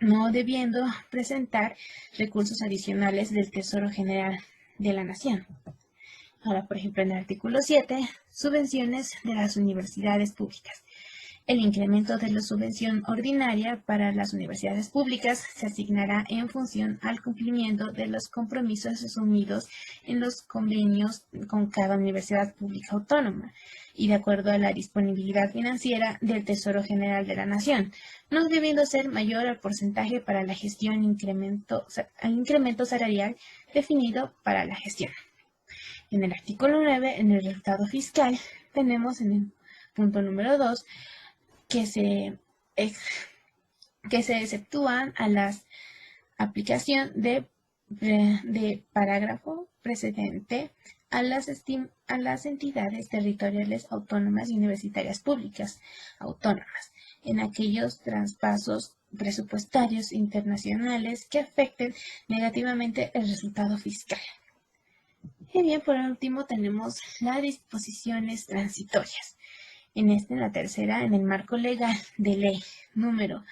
no debiendo presentar recursos adicionales del Tesoro General de la Nación. Ahora, por ejemplo, en el artículo 7, subvenciones de las universidades públicas. El incremento de la subvención ordinaria para las universidades públicas se asignará en función al cumplimiento de los compromisos asumidos en los convenios con cada universidad pública autónoma y de acuerdo a la disponibilidad financiera del Tesoro General de la Nación, no debiendo ser mayor al porcentaje para la gestión al incremento salarial definido para la gestión. En el artículo 9, en el resultado fiscal, tenemos en el punto número 2, que se exceptúan a la aplicación de parágrafo precedente a las entidades territoriales autónomas y universitarias públicas autónomas en aquellos traspasos presupuestarios internacionales que afecten negativamente el resultado fiscal. Y bien, por último tenemos las disposiciones transitorias. En la tercera, en el marco legal de ley número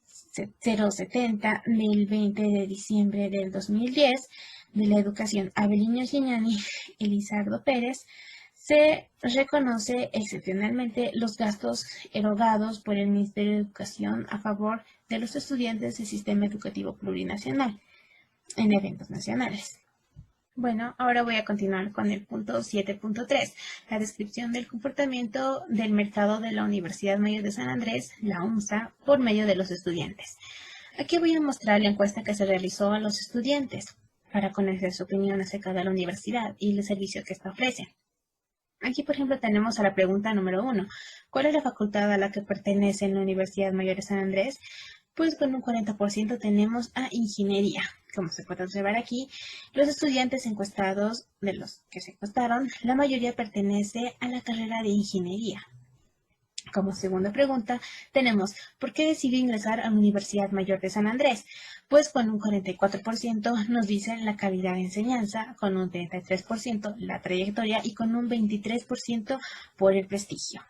070 del 20 de diciembre del 2010 de la educación Avelino Gignani Elizardo Pérez, se reconoce excepcionalmente los gastos erogados por el Ministerio de Educación a favor de los estudiantes del sistema educativo plurinacional en eventos nacionales. Bueno, ahora voy a continuar con el punto 7.3, la descripción del comportamiento del mercado de la Universidad Mayor de San Andrés, la UMSA, por medio de los estudiantes. Aquí voy a mostrar la encuesta que se realizó a los estudiantes para conocer su opinión acerca de la universidad y el servicio que esta ofrece. Aquí, por ejemplo, tenemos a la pregunta número 1. ¿Cuál es la facultad a la que pertenece la Universidad Mayor de San Andrés? Pues con un 40% tenemos a ingeniería. Como se puede observar aquí, los estudiantes encuestados, de los que se encuestaron, la mayoría pertenece a la carrera de ingeniería. Como segunda pregunta, tenemos, ¿por qué decidí ingresar a la Universidad Mayor de San Andrés? Pues con un 44% nos dice la calidad de enseñanza, con un 33% la trayectoria y con un 23% por el prestigio.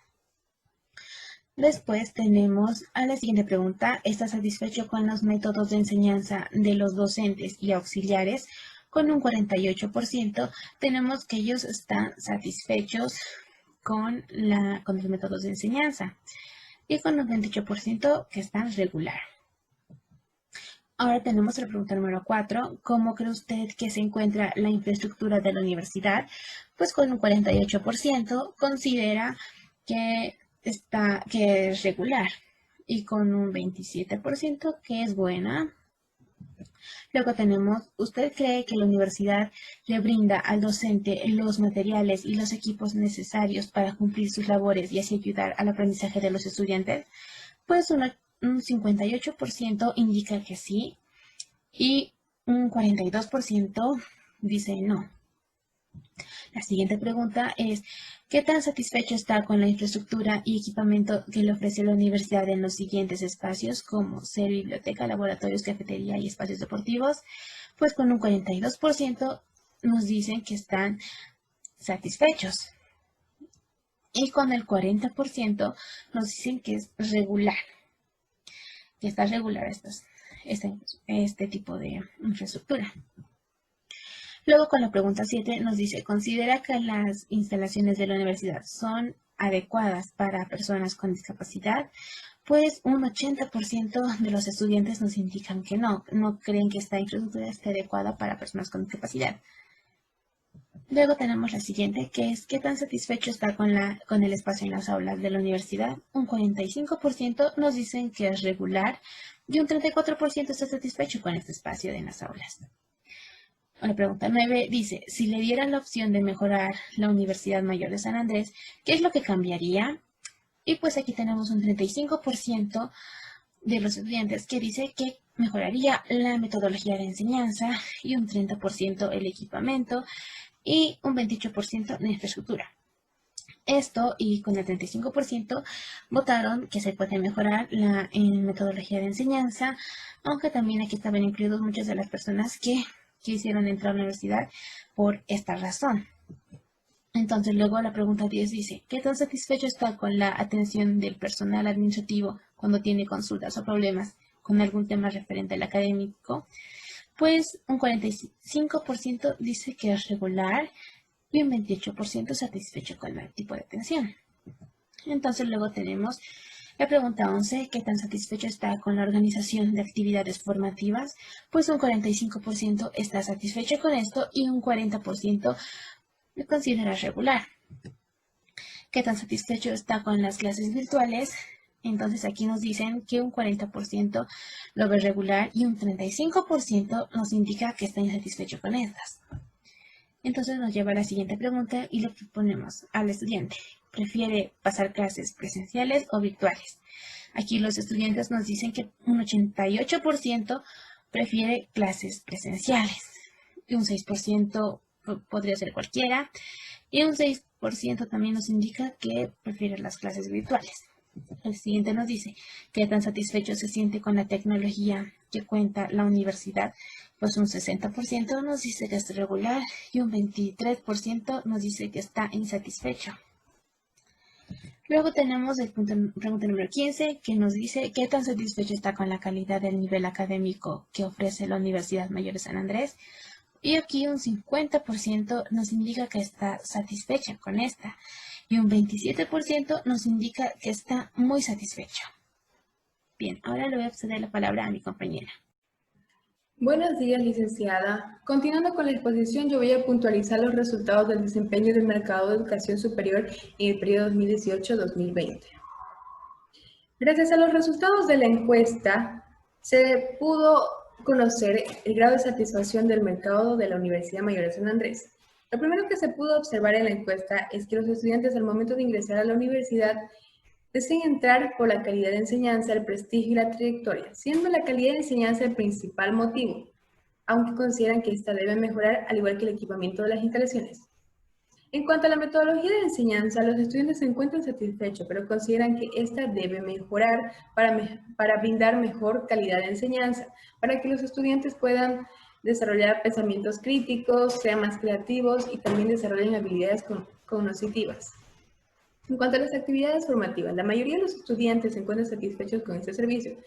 Después tenemos a la siguiente pregunta, ¿está satisfecho con los métodos de enseñanza de los docentes y auxiliares? Con un 48% tenemos que ellos están satisfechos con los métodos de enseñanza y con un 28% que están regular. Ahora tenemos la pregunta número 4. ¿Cómo cree usted que se encuentra la infraestructura de la universidad? Pues con un 48% considera que es regular y con un 27% que es buena. Luego tenemos, ¿usted cree que la universidad le brinda al docente los materiales y los equipos necesarios para cumplir sus labores y así ayudar al aprendizaje de los estudiantes? Pues un 58% indica que sí y un 42% dice no. La siguiente pregunta es, ¿qué tan satisfecho está con la infraestructura y equipamiento que le ofrece la universidad en los siguientes espacios, como ser biblioteca, laboratorios, cafetería y espacios deportivos? Pues con un 42% nos dicen que están satisfechos. Y con el 40% nos dicen que es regular, que está regular este tipo de infraestructura. Luego con la pregunta 7 nos dice, ¿considera que las instalaciones de la universidad son adecuadas para personas con discapacidad? Pues un 80% de los estudiantes nos indican que no creen que esta infraestructura esté adecuada para personas con discapacidad. Luego tenemos la siguiente, que es, ¿qué tan satisfecho está con el espacio en las aulas de la universidad? Un 45% nos dicen que es regular y un 34% está satisfecho con este espacio en las aulas. La pregunta 9 dice, si le dieran la opción de mejorar la Universidad Mayor de San Andrés, ¿qué es lo que cambiaría? Y pues aquí tenemos un 35% de los estudiantes que dice que mejoraría la metodología de enseñanza y un 30% el equipamiento y un 28% la infraestructura. Esto y con el 35% votaron que se puede mejorar la metodología de enseñanza, aunque también aquí estaban incluidos muchas de las personas que quisieron entrar a la universidad por esta razón. Entonces luego la pregunta 10 dice, ¿qué tan satisfecho está con la atención del personal administrativo cuando tiene consultas o problemas con algún tema referente al académico? Pues un 45% dice que es regular y un 28% satisfecho con el tipo de atención. Entonces luego tenemos la pregunta 11, ¿qué tan satisfecho está con la organización de actividades formativas? Pues un 45% está satisfecho con esto y un 40% lo considera regular. ¿Qué tan satisfecho está con las clases virtuales? Entonces aquí nos dicen que un 40% lo ve regular y un 35% nos indica que está insatisfecho con estas. Entonces nos lleva a la siguiente pregunta y le proponemos al estudiante, ¿prefiere pasar clases presenciales o virtuales? Aquí los estudiantes nos dicen que un 88% prefiere clases presenciales y un 6% podría ser cualquiera y un 6% también nos indica que prefiere las clases virtuales. El siguiente nos dice, ¿qué tan satisfecho se siente con la tecnología que cuenta la universidad? Pues un 60% nos dice que es regular y un 23% nos dice que está insatisfecho. Luego tenemos el pregunta número 15, que nos dice, ¿qué tan satisfecho está con la calidad del nivel académico que ofrece la Universidad Mayor de San Andrés? Y aquí un 50% nos indica que está satisfecha con esta. Y un 27% nos indica que está muy satisfecho. Bien, ahora le voy a ceder la palabra a mi compañera. Buenos días, licenciada. Continuando con la exposición, yo voy a puntualizar los resultados del desempeño del mercado de educación superior en el periodo 2018-2020. Gracias a los resultados de la encuesta, se pudo conocer el grado de satisfacción del mercado de la Universidad Mayor de San Andrés. Lo primero que se pudo observar en la encuesta es que los estudiantes al momento de ingresar a la universidad Deciden entrar por la calidad de enseñanza, el prestigio y la trayectoria, siendo la calidad de enseñanza el principal motivo, aunque consideran que esta debe mejorar al igual que el equipamiento de las instalaciones. En cuanto a la metodología de enseñanza, los estudiantes se encuentran satisfechos, pero consideran que esta debe mejorar para brindar mejor calidad de enseñanza, para que los estudiantes puedan desarrollar pensamientos críticos, sean más creativos y también desarrollen habilidades cognitivas. En cuanto a las actividades formativas, la mayoría de los estudiantes se encuentran satisfechos con este servicio.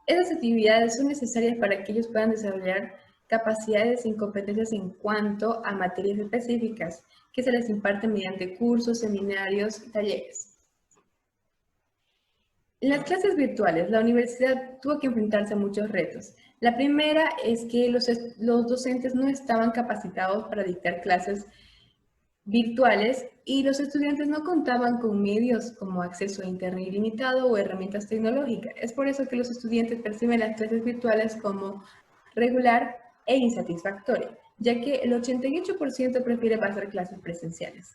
Esas actividades son necesarias para que ellos puedan desarrollar capacidades y competencias en cuanto a materias específicas que se les imparten mediante cursos, seminarios y talleres. En las clases virtuales, la universidad tuvo que enfrentarse a muchos retos. La primera es que los docentes no estaban capacitados para dictar clases virtuales y los estudiantes no contaban con medios como acceso a internet ilimitado o herramientas tecnológicas. Es por eso que los estudiantes perciben las clases virtuales como regular e insatisfactoria, ya que el 88% prefiere pasar clases presenciales.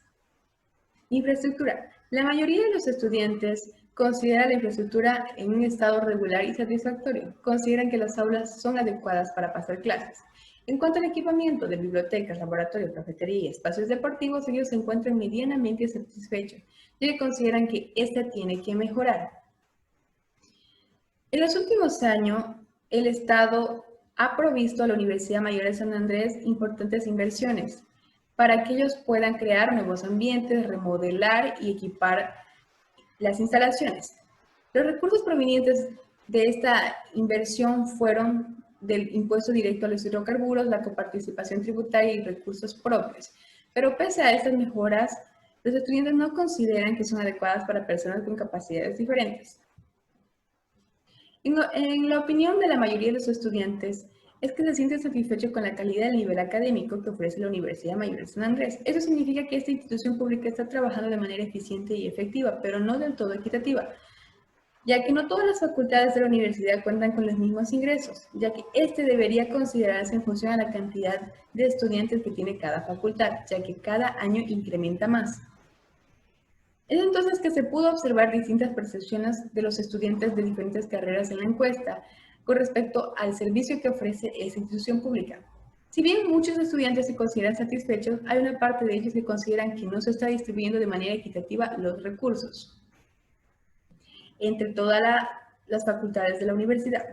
Infraestructura. La mayoría de los estudiantes considera la infraestructura en un estado regular y satisfactorio. Consideran que las aulas son adecuadas para pasar clases. En cuanto al equipamiento de bibliotecas, laboratorios, cafetería y espacios deportivos, ellos se encuentran medianamente satisfechos, ya que consideran que esta tiene que mejorar. En los últimos años, el Estado ha provisto a la Universidad Mayor de San Andrés importantes inversiones para que ellos puedan crear nuevos ambientes, remodelar y equipar las instalaciones. Los recursos provenientes de esta inversión fueron del impuesto directo a los hidrocarburos, la coparticipación tributaria y recursos propios. Pero pese a estas mejoras, los estudiantes no consideran que son adecuadas para personas con capacidades diferentes. En la opinión de la mayoría de los estudiantes, es que se sienten satisfechos con la calidad del nivel académico que ofrece la Universidad Mayor de San Andrés. Eso significa que esta institución pública está trabajando de manera eficiente y efectiva, pero no del todo equitativa, ya que no todas las facultades de la universidad cuentan con los mismos ingresos, ya que este debería considerarse en función a la cantidad de estudiantes que tiene cada facultad, ya que cada año incrementa más. Es entonces que se pudo observar distintas percepciones de los estudiantes de diferentes carreras en la encuesta con respecto al servicio que ofrece esa institución pública. Si bien muchos estudiantes se consideran satisfechos, hay una parte de ellos que consideran que no se está distribuyendo de manera equitativa los recursos entre todas las facultades de la universidad.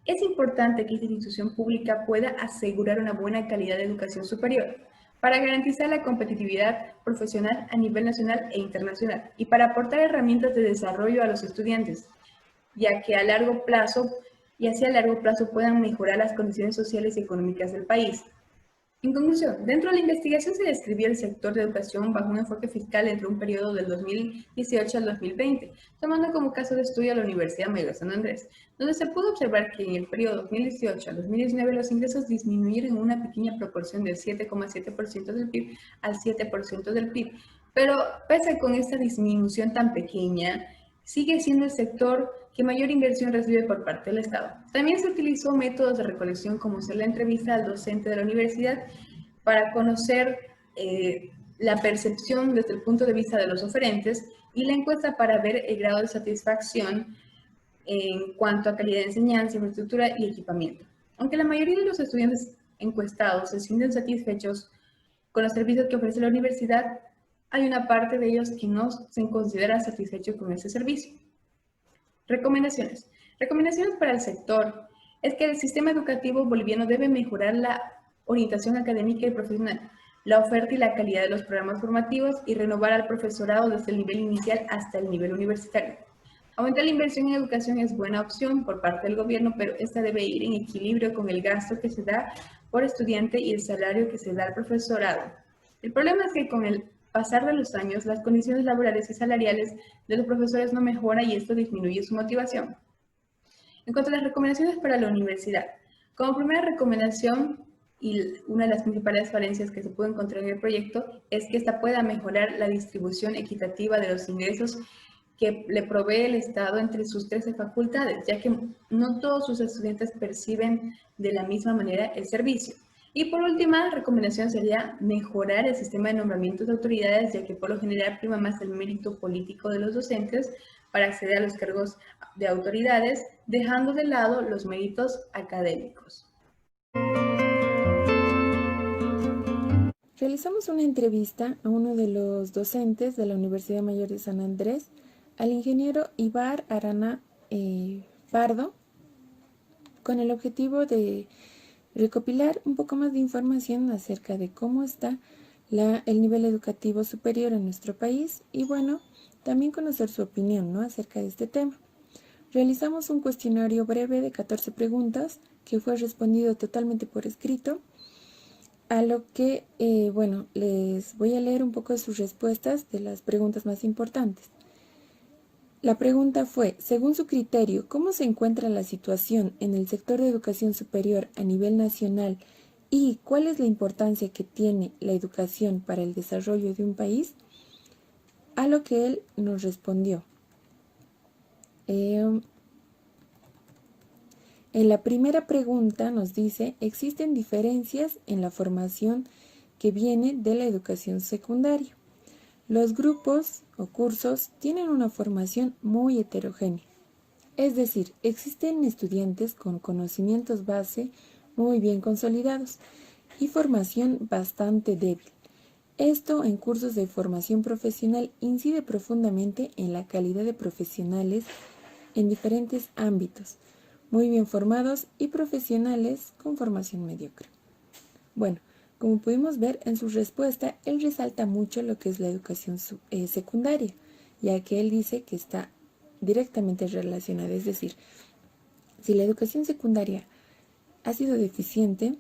Es importante que esta institución pública pueda asegurar una buena calidad de educación superior para garantizar la competitividad profesional a nivel nacional e internacional y para aportar herramientas de desarrollo a los estudiantes, ya que a largo plazo puedan mejorar las condiciones sociales y económicas del país. En conclusión, dentro de la investigación se describió el sector de educación bajo un enfoque fiscal entre un periodo del 2018 al 2020, tomando como caso de estudio a la Universidad Mayor de San Andrés, donde se pudo observar que en el periodo 2018 al 2019 los ingresos disminuyeron en una pequeña proporción del 7,7% del PIB al 7% del PIB. Pero pese a con esta disminución tan pequeña, sigue siendo el sector que mayor inversión recibe por parte del Estado. También se utilizó métodos de recolección como hacer la entrevista al docente de la universidad para conocer la percepción desde el punto de vista de los oferentes y la encuesta para ver el grado de satisfacción en cuanto a calidad de enseñanza, infraestructura y equipamiento. Aunque la mayoría de los estudiantes encuestados se sienten satisfechos con los servicios que ofrece la universidad, hay una parte de ellos que no se considera satisfechos con ese servicio. Recomendaciones. Recomendaciones para el sector es que el sistema educativo boliviano debe mejorar la orientación académica y profesional, la oferta y la calidad de los programas formativos y renovar al profesorado desde el nivel inicial hasta el nivel universitario. Aumentar la inversión en educación es buena opción por parte del gobierno, pero esta debe ir en equilibrio con el gasto que se da por estudiante y el salario que se da al profesorado. El problema es que con el pasar de los años, las condiciones laborales y salariales de los profesores no mejoran y esto disminuye su motivación. En cuanto a las recomendaciones para la universidad, como primera recomendación y una de las principales falencias que se puede encontrar en el proyecto es que esta pueda mejorar la distribución equitativa de los ingresos que le provee el Estado entre sus 13 facultades, ya que no todos sus estudiantes perciben de la misma manera el servicio. Y por última recomendación sería mejorar el sistema de nombramientos de autoridades, ya que por lo general prima más el mérito político de los docentes para acceder a los cargos de autoridades, dejando de lado los méritos académicos. Realizamos una entrevista a uno de los docentes de la Universidad Mayor de San Andrés, al ingeniero Ibar Arana Pardo, con el objetivo de recopilar un poco más de información acerca de cómo está el nivel educativo superior en nuestro país y bueno, también conocer su opinión, ¿no?, acerca de este tema. Realizamos un cuestionario breve de 14 preguntas que fue respondido totalmente por escrito, a lo que, bueno, les voy a leer un poco de sus respuestas de las preguntas más importantes. La pregunta fue, según su criterio, ¿cómo se encuentra la situación en el sector de educación superior a nivel nacional y cuál es la importancia que tiene la educación para el desarrollo de un país? A lo que él nos respondió. En la primera pregunta nos dice, existen diferencias en la formación que viene de la educación secundaria. Los grupos o cursos tienen una formación muy heterogénea. Es decir, existen estudiantes con conocimientos base muy bien consolidados y formación bastante débil. Esto en cursos de formación profesional incide profundamente en la calidad de profesionales en diferentes ámbitos, muy bien formados y profesionales con formación mediocre. Bueno, como pudimos ver en su respuesta, él resalta mucho lo que es la educación secundaria, ya que él dice que está directamente relacionada. Es decir, si la educación secundaria ha sido deficiente,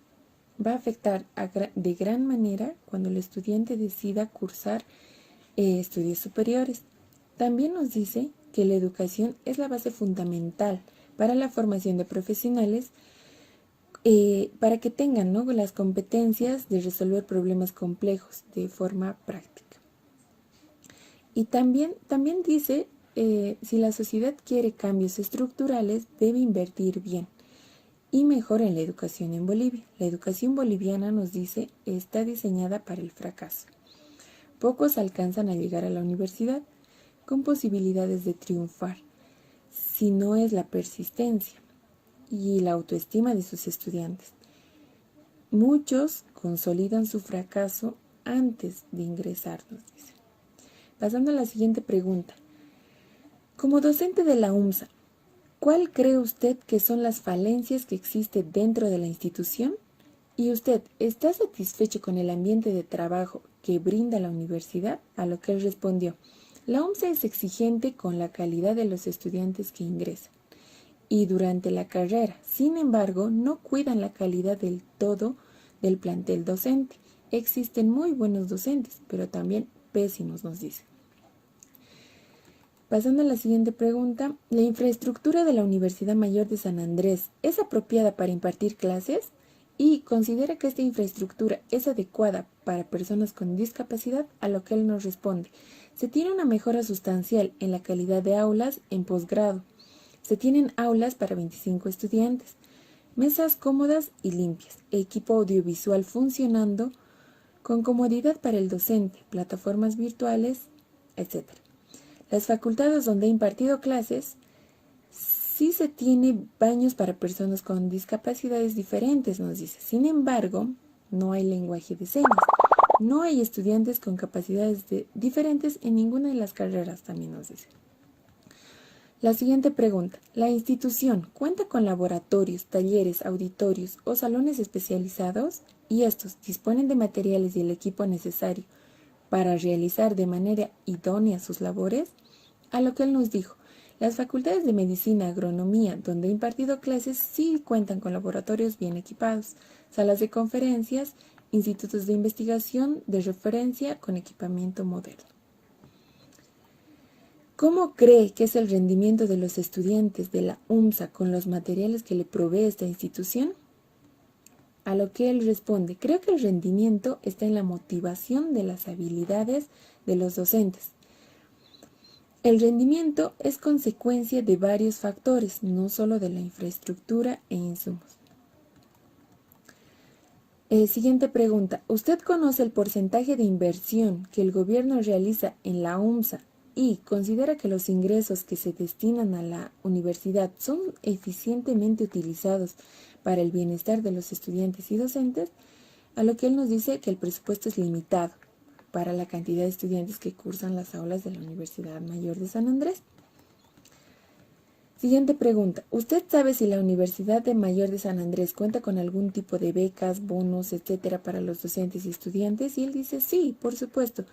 va a afectar de gran manera cuando el estudiante decida cursar estudios superiores. También nos dice que la educación es la base fundamental para la formación de profesionales para que tengan, ¿no?, las competencias de resolver problemas complejos de forma práctica. Y también dice, si la sociedad quiere cambios estructurales, debe invertir bien y mejor en la educación en Bolivia. La educación boliviana, nos dice, está diseñada para el fracaso. Pocos alcanzan a llegar a la universidad con posibilidades de triunfar, si no es la persistencia y la autoestima de sus estudiantes. Muchos consolidan su fracaso antes de ingresar, nos dice. Pasando a la siguiente pregunta. Como docente de la UMSA, ¿cuál cree usted que son las falencias que existen dentro de la institución? ¿Y usted está satisfecho con el ambiente de trabajo que brinda la universidad? A lo que él respondió, la UMSA es exigente con la calidad de los estudiantes que ingresan y durante la carrera. Sin embargo, no cuidan la calidad del todo del plantel docente. Existen muy buenos docentes, pero también pésimos, nos dice. Pasando a la siguiente pregunta, ¿la infraestructura de la Universidad Mayor de San Andrés es apropiada para impartir clases? ¿Y considera que esta infraestructura es adecuada para personas con discapacidad? A lo que él nos responde, se tiene una mejora sustancial en la calidad de aulas en posgrado. Se tienen aulas para 25 estudiantes, mesas cómodas y limpias, equipo audiovisual funcionando con comodidad para el docente, plataformas virtuales, etc. Las facultades donde he impartido clases, sí se tiene baños para personas con discapacidades diferentes, nos dice. Sin embargo, no hay lenguaje de señas. No hay estudiantes con capacidades diferentes en ninguna de las carreras, también nos dice. La siguiente pregunta. ¿La institución cuenta con laboratorios, talleres, auditorios o salones especializados? ¿Y estos disponen de materiales y el equipo necesario para realizar de manera idónea sus labores? A lo que él nos dijo, las facultades de medicina, agronomía, donde he impartido clases, sí cuentan con laboratorios bien equipados, salas de conferencias, institutos de investigación de referencia con equipamiento moderno. ¿Cómo cree que es el rendimiento de los estudiantes de la UMSA con los materiales que le provee esta institución? A lo que él responde, creo que el rendimiento está en la motivación de las habilidades de los docentes. El rendimiento es consecuencia de varios factores, no solo de la infraestructura e insumos. Siguiente pregunta. ¿Usted conoce el porcentaje de inversión que el gobierno realiza en la UMSA y considera que los ingresos que se destinan a la universidad son eficientemente utilizados para el bienestar de los estudiantes y docentes, a lo que él nos dice que el presupuesto es limitado para la cantidad de estudiantes que cursan las aulas de la Universidad Mayor de San Andrés. Siguiente pregunta. ¿Usted sabe si la Universidad Mayor de San Andrés cuenta con algún tipo de becas, bonos, etcétera, para los docentes y estudiantes? Y él dice, sí, por supuesto.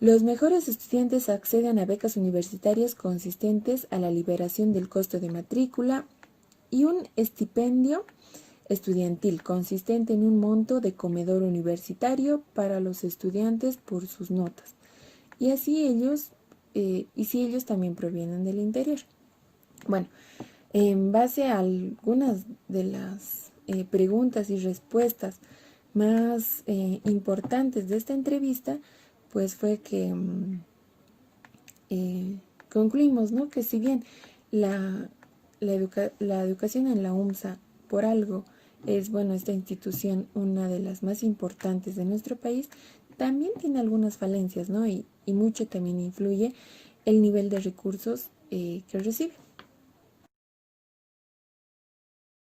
Los mejores estudiantes acceden a becas universitarias consistentes a la liberación del costo de matrícula y un estipendio estudiantil consistente en un monto de comedor universitario para los estudiantes por sus notas. Y así ellos, si ellos también provienen del interior. Bueno, en base a algunas de las preguntas y respuestas más importantes de esta entrevista, pues fue que concluimos, ¿no?, que si bien la educación en la UMSA, por algo, es, bueno, esta institución una de las más importantes de nuestro país, también tiene algunas falencias, ¿no? Y mucho también influye el nivel de recursos que recibe.